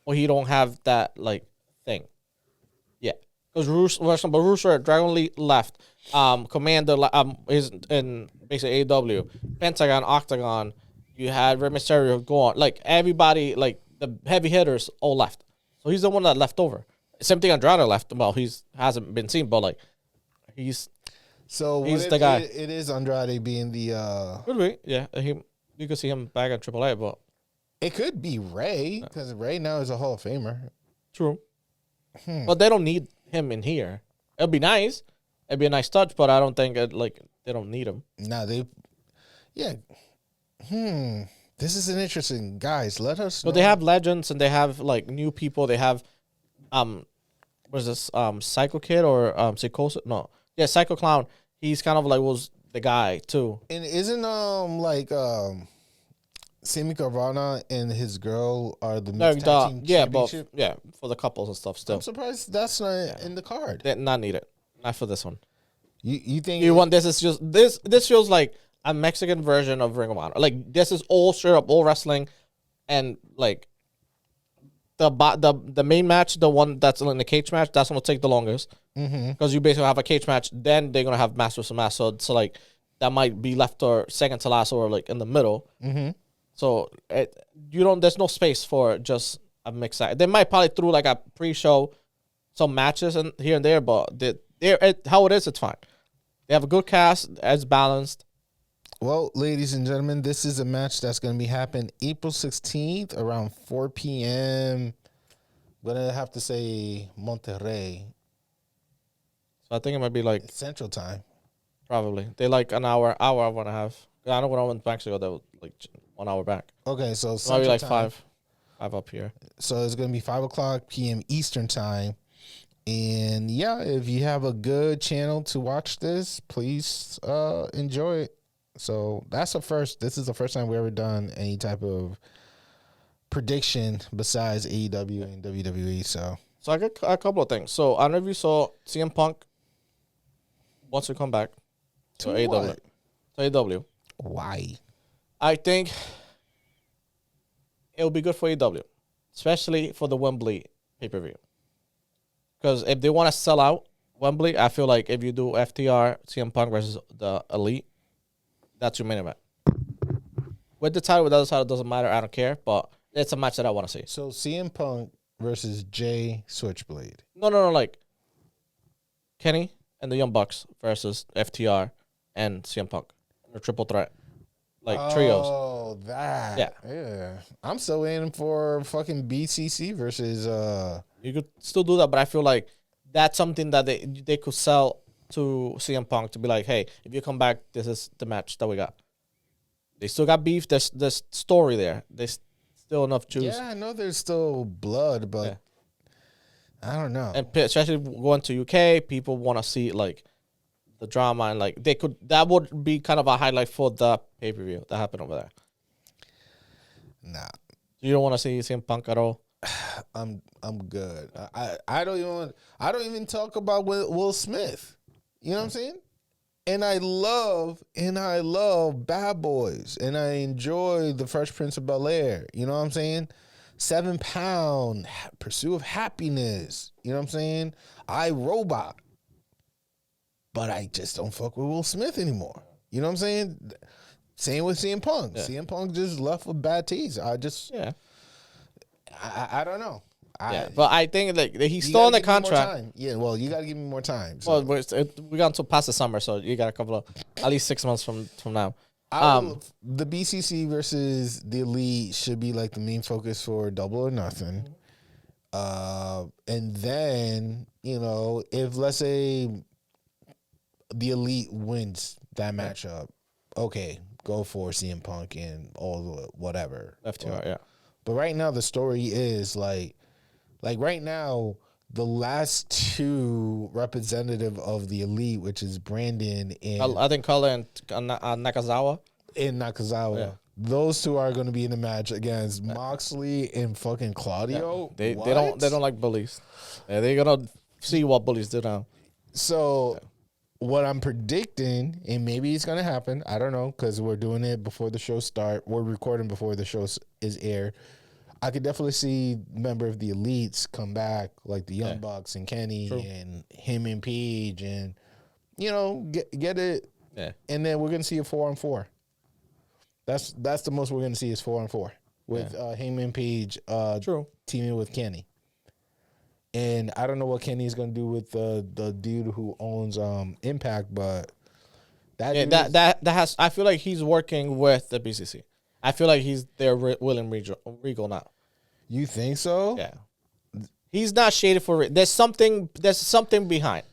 but he don't have that like thing. Yeah. Because Rouge Dragon Lee left. Commander is in basically AW. Pentagon, Octagon. You had Rey Mysterio go on. Like, everybody, like, the heavy hitters all left. So he's the one that left over. Same thing Andrade left. Well, hasn't been seen, but, like, he's the guy. It is Andrade being the... Could be, yeah. You could see him back at AAA, but... It could be Ray, because Ray now is a Hall of Famer. True. But they don't need him in here. It'd be nice. It'd be a nice touch, but I don't think, they don't need him. Nah, Yeah. This is an interesting, guys. Let us know. But they have legends and they have like new people. They have what is this? Psycho Kid or Psychosis? No. Yeah, Psycho Clown. He's kind of like was the guy too. And isn't Sammy Guevara and his girl are the mixed tag team championship? Yeah, for the couples and stuff still. I'm surprised that's not in the card. They're not needed. Not for this one. You think you want this is just this feels like a Mexican version of Ring of Honor. Like, this is all straight up, all wrestling. And, like, the main match, the one that's in the cage match, that's going to take the longest. Because you basically have a cage match, then they're going to have Masters of Mass. So, like, that might be left or second to last or, like, in the middle. So, there's no space for just a mix. They might probably through, like, a pre-show, some matches and here and there, but how it is, it's fine. They have a good cast, it's balanced. Well, ladies and gentlemen, this is a match that's going to be happening April 16th around 4 p.m. I'm going to have to say Monterrey. So I think it might be like... Central time. Probably. They like an hour and a half. I know when I went back to go, that was like 1 hour back. Okay, so Maybe like time. 5 up here. So it's gonna be 5:00 p.m. Eastern time. And yeah, if you have a good channel to watch this, please enjoy it. So that's the first. This is the first time we ever done any type of prediction besides AEW and WWE. So I got a couple of things. So I don't know if you saw CM Punk wants to come back to AEW. what? To AEW. Why? I think it'll be good for AEW, especially for the Wembley pay-per-view. Because if they want to sell out Wembley, I feel like if you do FTR, CM Punk versus the Elite, that's your main event. With the title, with the other title, doesn't matter. I don't care. But it's a match that I want to see. So CM Punk versus Jay Switchblade. No. Like Kenny and the Young Bucks versus FTR and CM Punk. A triple threat. Like trios. Oh, that. Yeah. I'm still waiting for fucking BCC versus You could still do that, but I feel like that's something that they could sell to CM Punk to be like, hey, if you come back, this is the match that we got. They still got beef. There's story there. There's still enough juice. Yeah, I know there's still blood, but I don't know. And especially going to UK, people want to see like the drama and like that would be kind of a highlight for the pay-per-view that happened over there. Nah. You don't want to see CM Punk at all? I'm good. I don't even talk about Will Smith. You know what I'm saying? And I love Bad Boys, and I enjoy the Fresh Prince of Bel-Air. You know what I'm saying? 7 Pound, Pursuit of Happiness. You know what I'm saying? I, Robot. But I just don't fuck with Will Smith anymore. You know what I'm saying? Same with CM Punk. Yeah. CM Punk just left with bad taste. I don't know. But I think like he's still on the contract. Yeah, well, you got to give me more time. So. Well, we got until past the summer, so you got a couple of at least 6 months from now. The BCC versus the Elite should be like the main focus for Double or Nothing. And then, if let's say the Elite wins that matchup, okay, go for CM Punk and all the whatever. FTR, yeah. But right now the story is like right now the last two representative of the Elite, which is Brandon and I think Kala and Nakazawa. Yeah. Those two are going to be in the match against Moxley and fucking Claudio. Yeah. They don't like bullies. Yeah, they're gonna see what bullies do now. So what I'm predicting, and maybe it's gonna happen, I don't know, because we're doing it before the show start. We're recording before the show is aired. I could definitely see member of the Elites come back, like the Young Bucks and Kenny and him and Page, and get it. Yeah. And then we're gonna see a 4-on-4. That's the most we're gonna see is 4-on-4 with Heyman Page teaming with Kenny. And I don't know what Kenny's gonna do with the dude who owns Impact, but that has. I feel like he's working with the BCC. I feel like he's their William Regal now. You think so? Yeah. He's not shaded for it. There's something behind.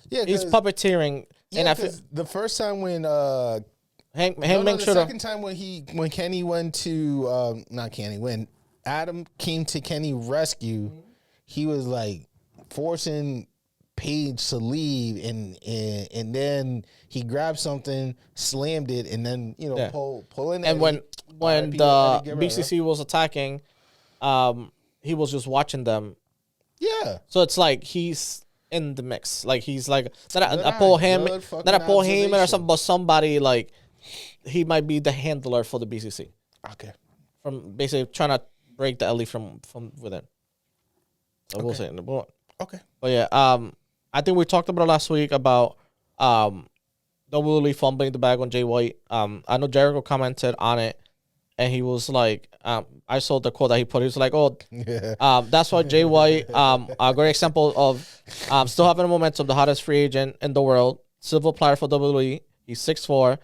Yeah, he's puppeteering. Yeah, and the first time when the second time when Kenny went to when Adam came to Kenny rescue, he was like forcing Page to leave, and then he grabbed something, slammed it, and then pulling. And when the BCC was attacking, he was just watching them. Yeah. So it's like he's in the mix. Like he's like not Paul Heyman or something, but somebody like he might be the handler for the BCC. Okay. From basically trying to break the elite from within. So we'll see. Okay. But yeah, I think we talked about it last week about WWE fumbling the bag on Jay White. I know Jericho commented on it, and he was like, I saw the quote that he put. He was like, that's why Jay White, a great example of still having a momentum, the hottest free agent in the world, civil player for WWE. He's 6'4",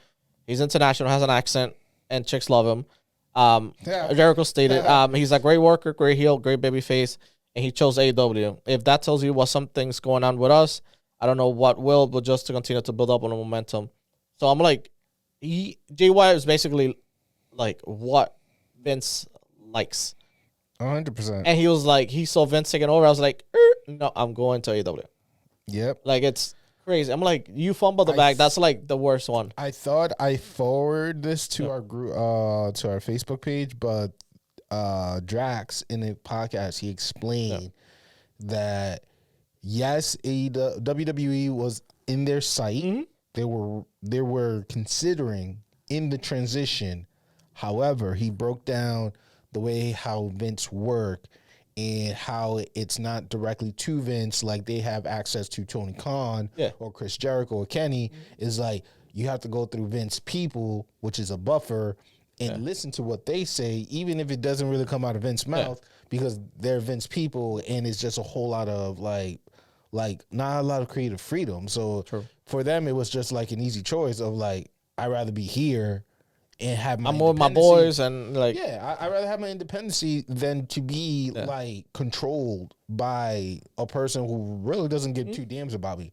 he's international, has an accent, and chicks love him. Jericho stated, he's a great worker, great heel, great baby face, and he chose AEW. If that tells you what something's going on with us, I don't know what will, but just to continue to build up on the momentum. So I'm like, Jay White is basically like what Vince likes. 100%. And he was like, he saw Vince taking over. I was like, no, I'm going to AEW. Yep. Like, it's crazy. I'm like, you fumbled the bag. That's like the worst one. I thought I forwarded this to our group, to our Facebook page, but Drax in the podcast, he explained that yes, WWE was in their sight. Mm-hmm. They were considering in the transition. However, he broke down the way how Vince worked and how it's not directly to Vince, like they have access to Tony Khan or Chris Jericho or Kenny. Is like you have to go through Vince people, which is a buffer, and listen to what they say, even if it doesn't really come out of Vince's mouth, because they're Vince people, and it's just a whole lot of like not a lot of creative freedom. So for them, it was just like an easy choice of like, I'd rather be here and have my I'm with my boys and like I'd rather have my independency than to be like controlled by a person who really doesn't give two damns about me.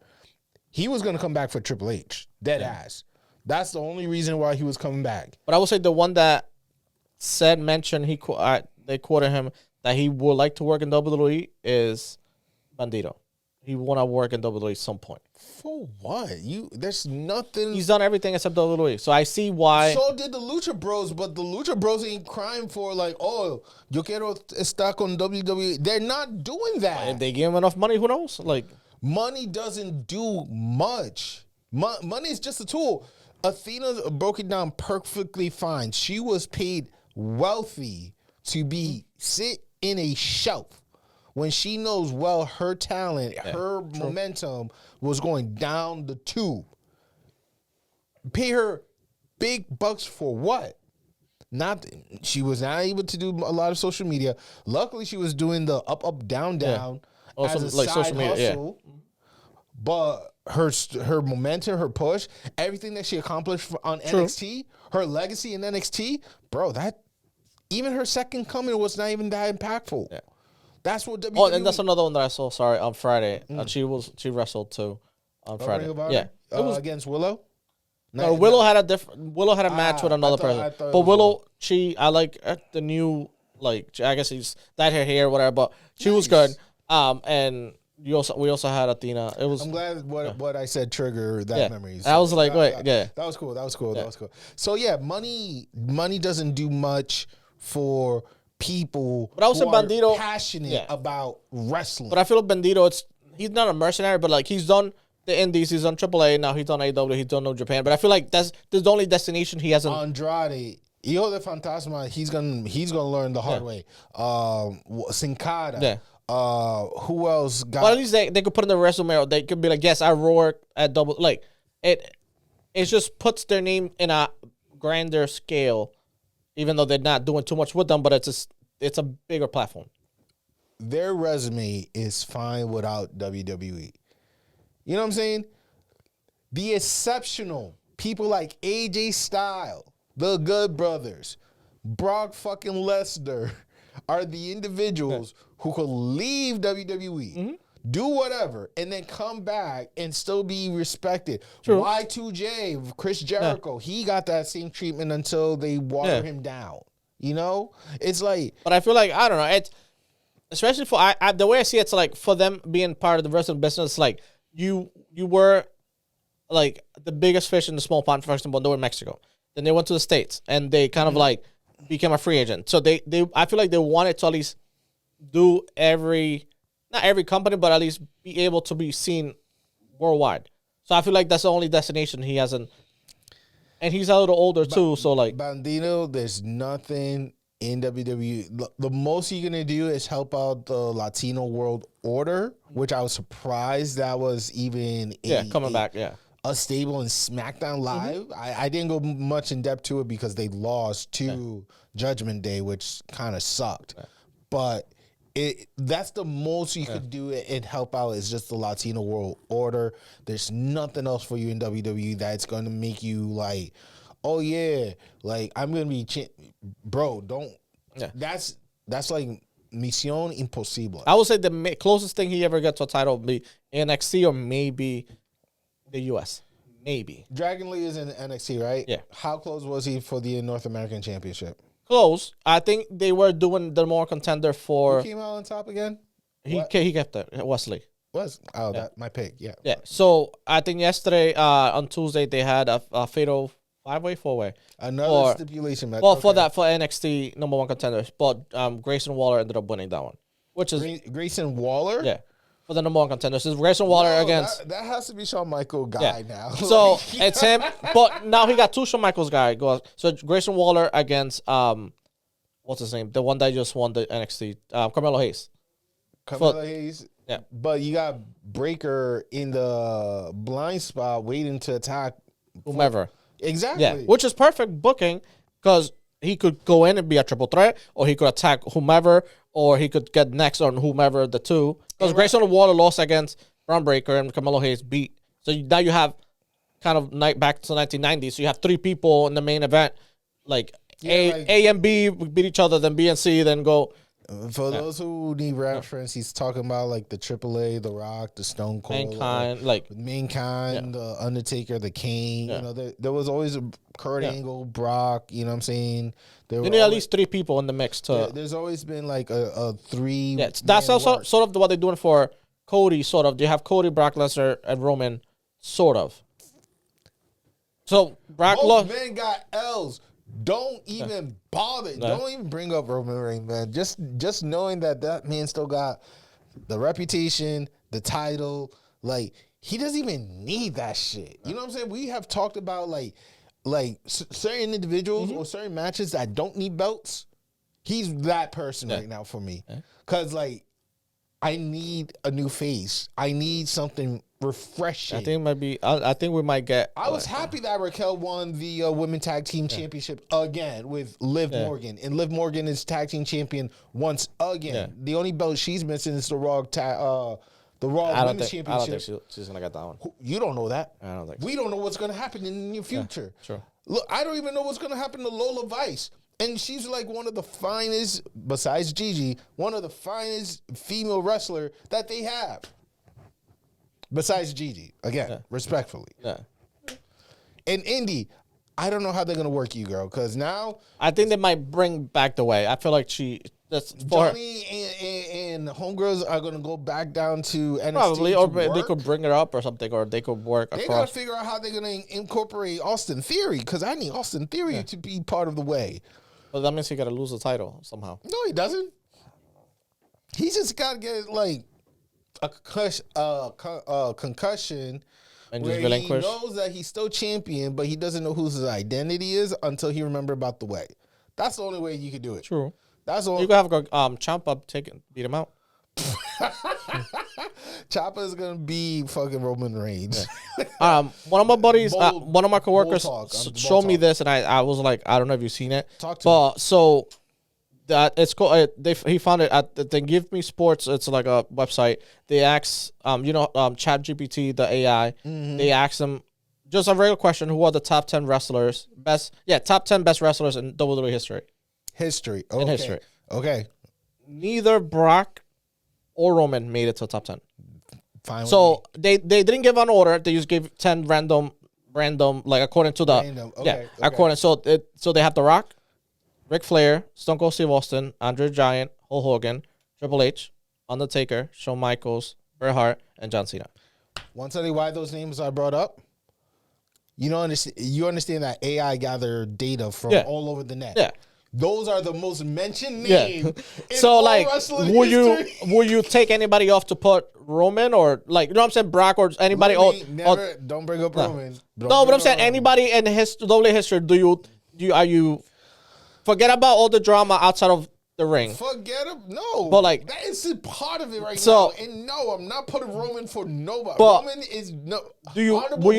He was gonna come back for Triple H, dead ass. That's the only reason why he was coming back. But I would say the one that mentioned they quoted him that he would like to work in WWE is Bandito. He want to work in WWE at some point. For what? There's nothing. He's done everything except WWE. So I see why. So did the Lucha Bros, but the Lucha Bros ain't crying for like, oh, yo quiero estar con WWE. They're not doing that. If they give him enough money, who knows? Like, money doesn't do much. Money is just a tool. Athena broke it down perfectly fine. She was paid wealthy to sit in a shelf. When she knows her talent, her momentum was going down the tube. Pay her big bucks for what? She was not able to do a lot of social media. Luckily, she was doing the up, down, down as a like side social media, hustle. But her momentum, her push, everything that she accomplished on NXT, her legacy in NXT, bro, even her second coming was not even that impactful. Yeah. That's what WWE. Oh, and that's another one that I saw. Sorry, on Friday, she wrestled too on Friday. Yeah, it was against Willow. No, Willow had a match with another person. But Willow, I like the new like. I guess he's dyed her hair, whatever. But she was good. And we also had Athena. It was. I'm glad what I said triggered that memory. So I was like, wait, that was cool. That was cool. Yeah. That was cool. So yeah, money doesn't do much for people but I was who Bandito, are passionate about wrestling. But I feel like Bandito, he's not a mercenary, but like he's done the Indies, he's done AAA, now he's done AEW, he's done New Japan. But I feel like that's the only destination he hasn't. Andrade, Hijo de Fantasma, he's gonna learn the hard way. Sin Cara. Yeah. Who else got? Well, at least they could put in the resume, or they could be like, yes, I roared at double. Like it just puts their name in a grander scale. Even though they're not doing too much with them, but it's a bigger platform. Their resume is fine without WWE. You know what I'm saying? The exceptional people like AJ Styles, the Good Brothers, Brock fucking Lesnar are the individuals who could leave WWE, do whatever, and then come back and still be respected. True. Y2J, Chris Jericho, he got that same treatment until they water him down. You know? It's like... But I feel like, I don't know, it's... Especially for... the way I see it's like, for them being part of the wrestling business, like, you were, like, the biggest fish in the small pond, first of all, they were in Mexico. Then they went to the States, and they kind of, like, became a free agent. So I feel like they wanted to at least do not every company, but at least be able to be seen worldwide. So I feel like that's the only destination he hasn't. And he's a little older too, so like. Bandito, there's nothing in WWE. The most you're going to do is help out the Latino World Order, which I was surprised that was even coming back, a stable in SmackDown Live. I didn't go much in depth to it because they lost to Judgment Day, which kind of sucked. But that's the most you could do and help out is just the Latino World Order. There's nothing else for you in WWE that's going to make you like, oh yeah, like I'm going to be, bro, don't. Yeah. That's like Misión Imposible. I would say the closest thing he ever got to a title would be NXT or maybe the US. maybe. Dragon Lee is in NXT, right? Yeah. How close was he for the North American Championship? Close. I think they were doing the more contender for. Who came out on top again? He kept it. Wesley. That my pick. Yeah. Yeah. So I think yesterday, on Tuesday, they had a fatal 5-way, 4-way. Another stipulation match. Well, for NXT number 1 contenders, but Grayson Waller ended up winning that one, which is Grayson Waller. Yeah, for the number 1 contenders. It's Grayson Waller against. That has to be Shawn Michaels guy now. So it's him, but now he got 2 Shawn Michaels guy. So Grayson Waller against what's his name? The one that just won the NXT, Carmelo Hayes. Carmelo Hayes. Yeah, but you got Breaker in the blind spot waiting to attack whomever. Exactly. Yeah, which is perfect booking because he could go in and be a triple threat, or he could attack whomever, or he could get next on whomever the two. Because Grayson Waller lost against Braun Breaker and Carmelo Hayes beat. So now you have kind of back to 1990. So you have 3 people in the main event, like A and B beat each other, then B and C, then go. For those who need reference, he's talking about like the AAA, The Rock, the Stone Cold, Mankind, the Undertaker, the Kane. You know, there was always a Kurt Angle, Brock. You know what I'm saying? You need at least 3 people in the mix. There's always been like a 3. Yeah, that's also sort of what they're doing for Cody. Sort of, they have Cody, Brock Lesnar, and Roman. Sort of. So Brock men got L's. Don't even bother. No. Don't even bring up Roman Reigns, man. Just knowing that man still got the reputation, the title. Like, he doesn't even need that shit. You know what I'm saying? We have talked about like certain individuals or certain matches that don't need belts. He's that person right now for me. Because, like, I need a new face. I need something refreshing. I think we might get. I was happy that Raquel won the Women Tag Team Championship again with Liv Morgan, and Liv Morgan is tag team champion once again. Yeah. The only belt she's missing is the Raw Women's Championship. I don't think she's gonna get that one. You don't know that. I don't think. We don't know what's gonna happen in the near future. Yeah, sure. Look, I don't even know what's gonna happen to Lola Vice. And she's like one of the finest, besides Gigi, one of the finest female wrestler that they have. Besides Gigi, again, respectfully. Yeah. And Indy, I don't know how they're gonna work you, girl, because now I think they might bring back the way. I feel like Johnny and homegirls are gonna go back down to NXT. Probably, or they could bring her up or something, or they could work. They gotta figure out how they're gonna incorporate Austin Theory, because I need Austin Theory to be part of the way. Well, that means he gotta lose the title somehow. No, he doesn't. He just gotta get like a concussion and where just relinquish. He knows that he's still champion, but he doesn't know who his identity is until he remembers about the way. That's the only way you can do it. True. That's all. You could have Ciampa beat him out. Ciampa is gonna be fucking Roman Reigns. One of my buddies, one of my coworkers, showed me this, and I was like, I don't know if you've seen it. Talk to me. So that it's called. He found it at the Give Me Sports. It's like a website. They ask, ChatGPT, the AI. They ask them just a regular question: who are the top 10 wrestlers? Top 10 best wrestlers in WWE history. Okay. In history. Okay. Neither Brock or Roman made it to top 10. Fine. So they didn't give an order. They just gave 10 random, like according to the according. So they have The Rock, Ric Flair, Stone Cold Steve Austin, Andre the Giant, Hulk Hogan, Triple H, Undertaker, Shawn Michaels, Bret Hart, and John Cena. Want to tell you why those names are brought up? You understand that AI gather data from all over the net. Yeah. Those are the most mentioned names. Yeah. So like, will you take anybody off to put Roman, or like, you know what I'm saying, Brock, or anybody? Don't bring up Roman. But I'm saying anybody in WWE history. Are you forget about all the drama outside of the ring? No. But like, that is part of it now. And no, I'm not putting Roman for nobody. Roman is no. Will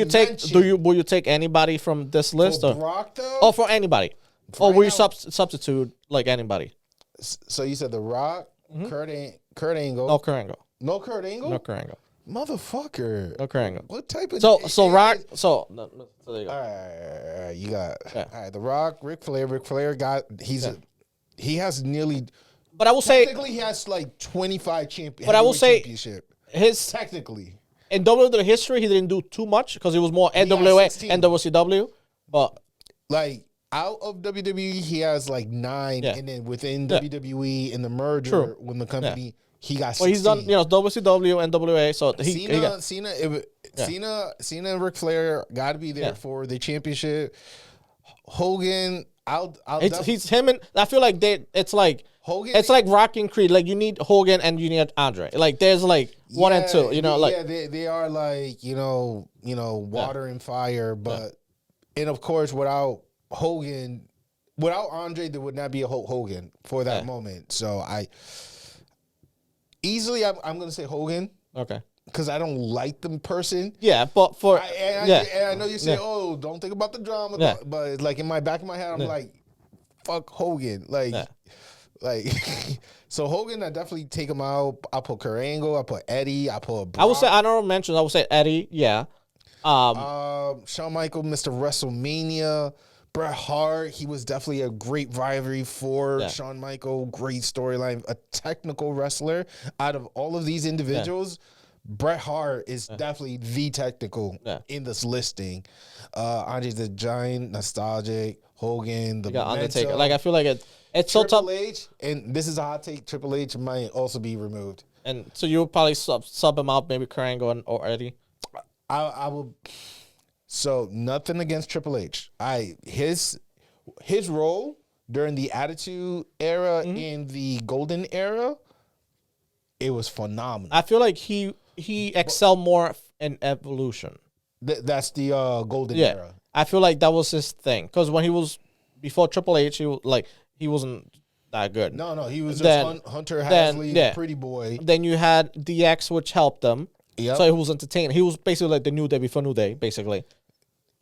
you take anybody from this list? For Brock though? Or for anybody? Or will you substitute like anybody? So you said The Rock, Kurt Angle. No Kurt Angle. No Kurt Angle? No Kurt Angle. Motherfucker. No Kurt Angle. What type of... So Rock... So there you go. All right. You got... Yeah. All right. The Rock, Ric Flair. Ric Flair got... He has nearly... But I will say... Technically, he has like 25 championship. But I will say... Championship. His... Technically. in WWE history, he didn't do too much because he was more NWA and WCW. But like out of WWE, he has like 9, and then within WWE in the merger when the company he got 16. Well, he's done WCW and NWA. So Cena and Ric Flair got to be there for the championship. Hogan, he's him and I feel like it's like Hogan. It's like Rocky and Creed. Like you need Hogan and you need Andre. Like there's like 1 and 2. You know, like they are like water and fire. But and of course without Hogan, without Andre, there would not be a Hulk Hogan for that moment. So I'm gonna say Hogan. Okay. Because I don't like the person. Yeah, but and I know you say, "Oh, don't think about the drama," but like in my back of my head, I'm like, "Fuck Hogan!" Like, so Hogan, I definitely take him out. I put Kurt Angle. I put Eddie. I put Brock. I would say honorable mentions. I would say Eddie. Yeah. Shawn Michaels, Mr. WrestleMania. Bret Hart, he was definitely a great rivalry for Shawn Michaels. Great storyline. A technical wrestler. Out of all of these individuals. Bret Hart is definitely the technical in this listing. Andre the Giant, nostalgic. Hogan, the Undertaker. Like I feel like it's so tough. Triple H, and this is a hot take. Triple H might also be removed. And so you would probably sub him out, maybe Kurt Angle or Eddie. I will. So nothing against Triple H. His role during the Attitude Era and the Golden Era, it was phenomenal. I feel like he excelled more in Evolution. That's the Golden Era. I feel like that was his thing because when he was before Triple H, he wasn't that good. No, he was just Hunter Hasley, the pretty boy. Then you had DX, which helped them. Yep. So he was entertaining. He was basically like the New Day before New Day, basically.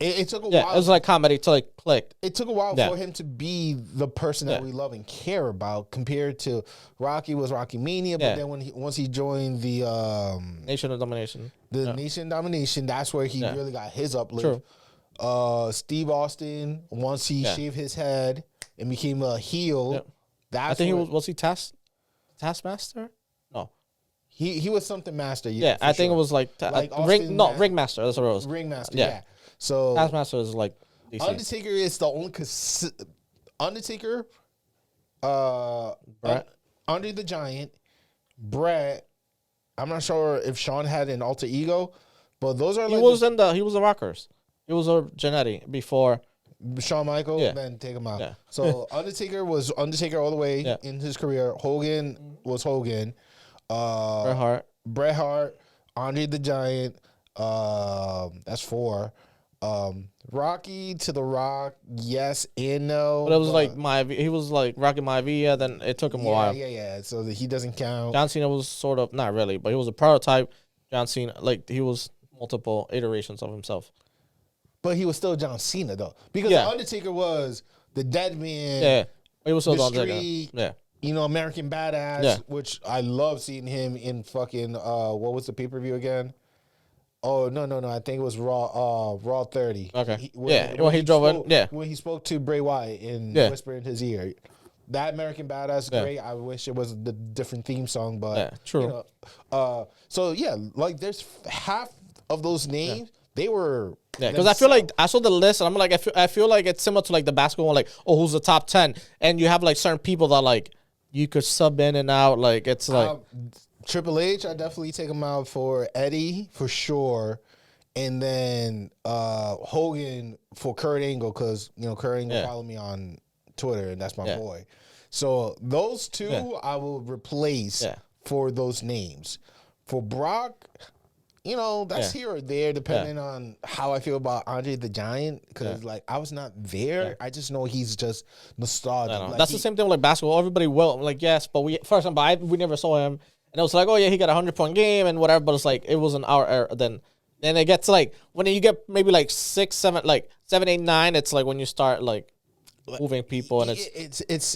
It took a while. It was like comedy to like click. It took a while for him to be the person that we love and care about. Compared to Rocky was Rocky Mania, but then once he joined the Nation of Domination, Nation Domination, that's where he really got his uplift. True. Steve Austin, once he shaved his head and became a heel, I think he was he Taskmaster? No. He was something master. I think it was like Ringmaster. That's what it was. Ringmaster, yeah. So Taskmaster is like DC. Undertaker is the only Undertaker, Andre the Giant, Bret. I'm not sure if Shawn had an alter ego, but those are he was the Rockers. He was a Jannetty before Shawn Michaels. Then take him out. Yeah. So Undertaker was Undertaker all the way in his career. Hogan was Hogan. Bret Hart, Andre the Giant. That's 4. Rocky to the Rock, yes and no. But it was like he was like Rocky Maivia, then it took him a while. Yeah. So he doesn't count. John Cena was sort of, not really, but he was a prototype. John Cena, like he was multiple iterations of himself. But he was still John Cena though. Because the Undertaker was the dead man. Yeah. He was still the Undertaker. Street, yeah. American Badass, which I love seeing him in fucking what was the pay-per-view again? Oh no! I think it was Raw 30. Okay. When he drove in. Yeah. When he spoke to Bray Wyatt and whispered in his ear, that American Badass great. I wish it was the different theme song, but true. So like there's half of those names they were. Yeah, because I feel like I saw the list and I'm like I feel like it's similar to like the basketball one, like who's the top 10, and you have like certain people that like you could sub in and out, like it's like. Triple H, I definitely take him out for Eddie, for sure. And then Hogan for Kurt Angle, because, Kurt Angle followed me on Twitter, and that's my boy. So those two I will replace for those names. For Brock, that's here or there, depending on how I feel about Andre the Giant, because, I was not there. I just know he's just nostalgic. Like, that's the same thing with, like, basketball. Everybody will, like, yes, but we never saw him. And it was like, oh, yeah, he got a 100-point game and whatever. But it's like, it wasn't our era. Then it gets like, when you get maybe like 6, 7, 8, 9, it's like when you start like moving people. And it's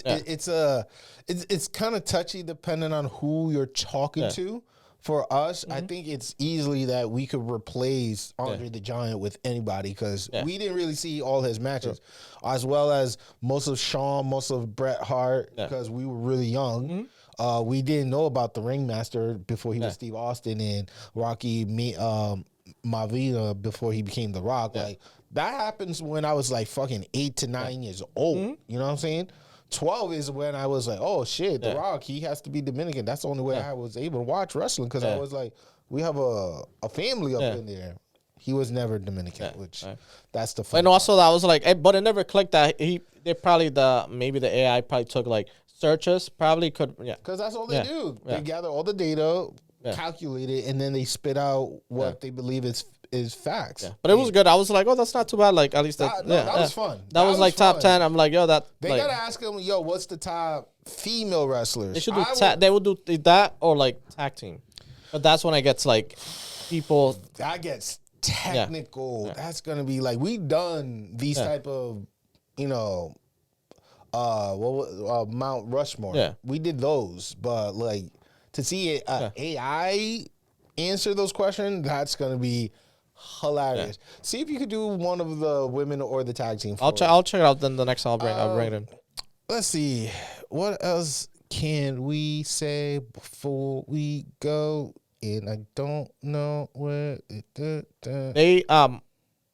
kind of touchy depending on who you're talking to. For us, I think it's easily that we could replace Andre the Giant with anybody because we didn't really see all his matches, as well as most of Shawn, most of Bret Hart, because we were really young. We didn't know about the Ringmaster before he was Steve Austin, and Rocky Maivia before he became The Rock. Like that happens when I was like fucking 8 to 9 years old. You know what I'm saying? 12 is when I was like, oh shit, The Rock, he has to be Dominican. That's the only way I was able to watch wrestling, because I was like, we have a family up in there. He was never Dominican, which that's the fun. And also that was like, but it never clicked that they probably maybe the AI probably took like searches, probably could, because that's all they do. They gather all the data, calculate it, and then they spit out what they believe is facts. But it was good. I was like, oh, that's not too bad. Like at least that was fun. That was like top 10. I'm like, yo, that they gotta ask them, yo, what's the top female wrestlers? They should do they would do that or like tag team, but that's when it gets like people that gets technical. That's gonna be like, we done these type of, you know, Mount Rushmore. We did those, but like to see AI answer those questions, that's gonna be hilarious. See if you could do one of the women or the tag team. I'll check it out. Then the next I'll bring it in. Let's see, what else can we say before we go? And I don't know where they I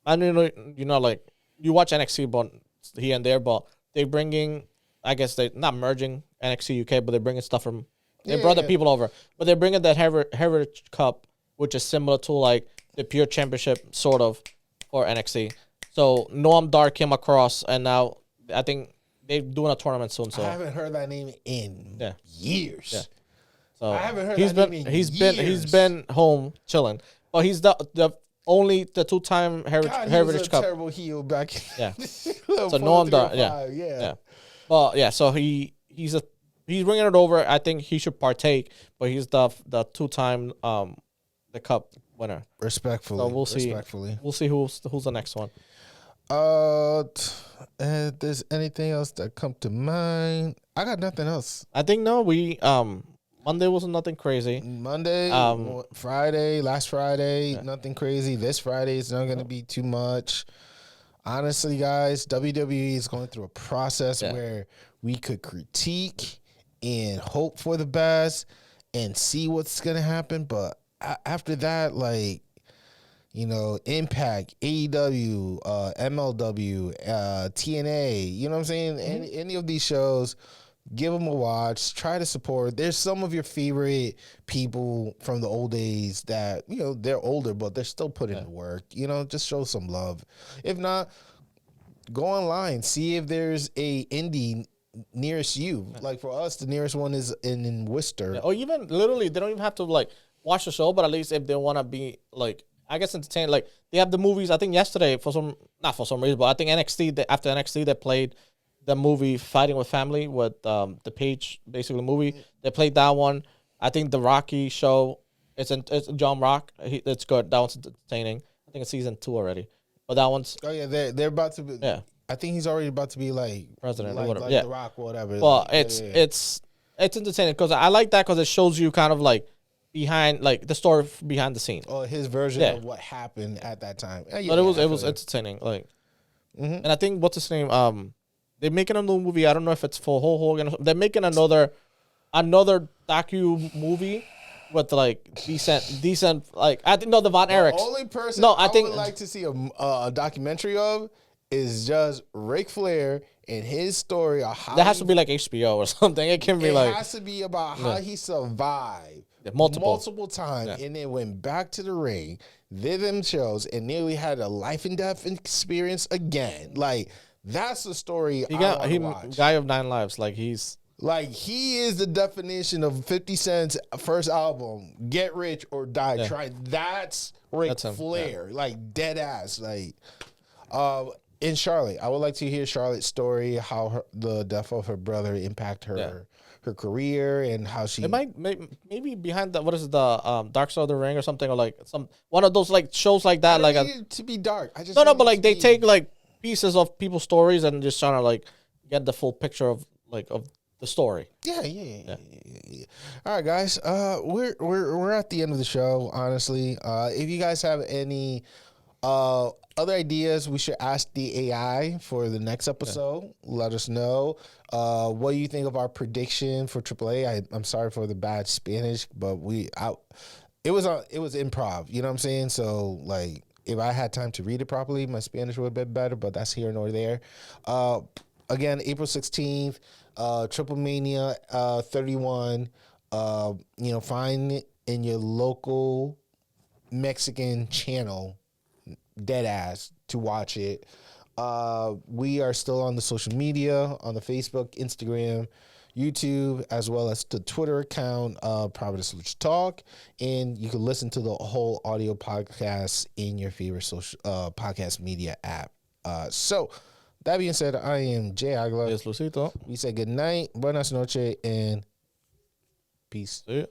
don't know, you know, like you watch NXT but here and there, but they bringing, I guess they not merging NXT UK, but they're bringing stuff from they brought the people over, but they're bringing that Heritage Cup, which is similar to like the Pure Championship sort of for NXT. So Noam Dar came across, and now I think they're doing a tournament soon. So I haven't heard that name in years. Yeah. So I haven't heard that name in years. He's been home chilling, but he's the only the 2-time Heritage he was a Cup. Terrible heel back. So Noam Dar, yeah. Well, so he's bringing it over. I think he should partake, but he's the 2-time the cup winner. Respectfully, so we'll see. We'll see who's the next one. If there's anything else that come to mind, I got nothing else. I think no. We Monday was nothing crazy. Monday, Friday, last Friday, nothing crazy. This Friday is not going to be too much. Honestly, guys, WWE is going through a process where we could critique and hope for the best and see what's going to happen. But after that, like, you know, Impact, AEW, MLW, TNA, you know what I'm saying? Any of these shows, give them a watch. Try to support. There's some of your favorite people from the old days that, you know, they're older, but they're still putting in work. You know, just show some love. If not, go online. See if there's a indie nearest you. Like for us, the nearest one is in Worcester. Or even literally, they don't even have to like watch the show, but at least if they want to be like, I guess entertained, like they have the movies. I think yesterday not for some reason, but I think after NXT they played the movie Fighting with Family with the Page, basically movie. They played that one. I think the Rocky show, it's John Rock. It's good. That one's entertaining. I think it's season 2 already, but that one's they're about to be. Yeah, I think he's already about to be like president or whatever. Like The Rock or whatever. Well, it's entertaining because I like that because it shows you kind of like behind, like the story behind the scene. Or his version of what happened at that time. But it was entertaining. Like, and I think what's his name? They're making a new movie. I don't know if it's for Hulk Hogan or something. They're making another docu movie with like decent like I think the Von Erichs. The only person I would like to see a documentary of is just Ric Flair and his story of how that has to be like HBO or something. It can be like it has to be about how he survived multiple times and then went back to the ring, did them shows, and nearly had a life and death experience again. Like that's the story. Guy of 9 lives. Like he is the definition of 50 Cent's first album, Get Rich or Die Trying. That's Ric Flair. Like dead ass. Like in Charlotte, I would like to hear Charlotte's story, how the death of her brother impact her career, and how she. It might maybe behind that. What is it, the Dark Side of the Ring or something, or like one of those like shows like that. I don't need it to be dark. I just but like they take like pieces of people's stories and just trying to like get the full picture of the story. Yeah. All right, guys. We're at the end of the show. Honestly, if you guys have any Other ideas we should ask the AI for the next episode. Let us know. What do you think of our prediction for AAA? I'm sorry for the bad Spanish, but it was improv. You know what I'm saying? So like, if I had time to read it properly, my Spanish would have been better. But that's here nor there. Again, April 16th, TripleMania 31. Find it in your local Mexican channel, dead ass, to watch it. We are still on the social media, on the Facebook, Instagram, YouTube, as well as the Twitter account, Providence Lucha Talk, and you can listen to the whole audio podcast in your favorite social podcast media app. So that being said, I am Jay Aguilar. Yes, Lucito. We say good night, buenas noches, and peace. See ya.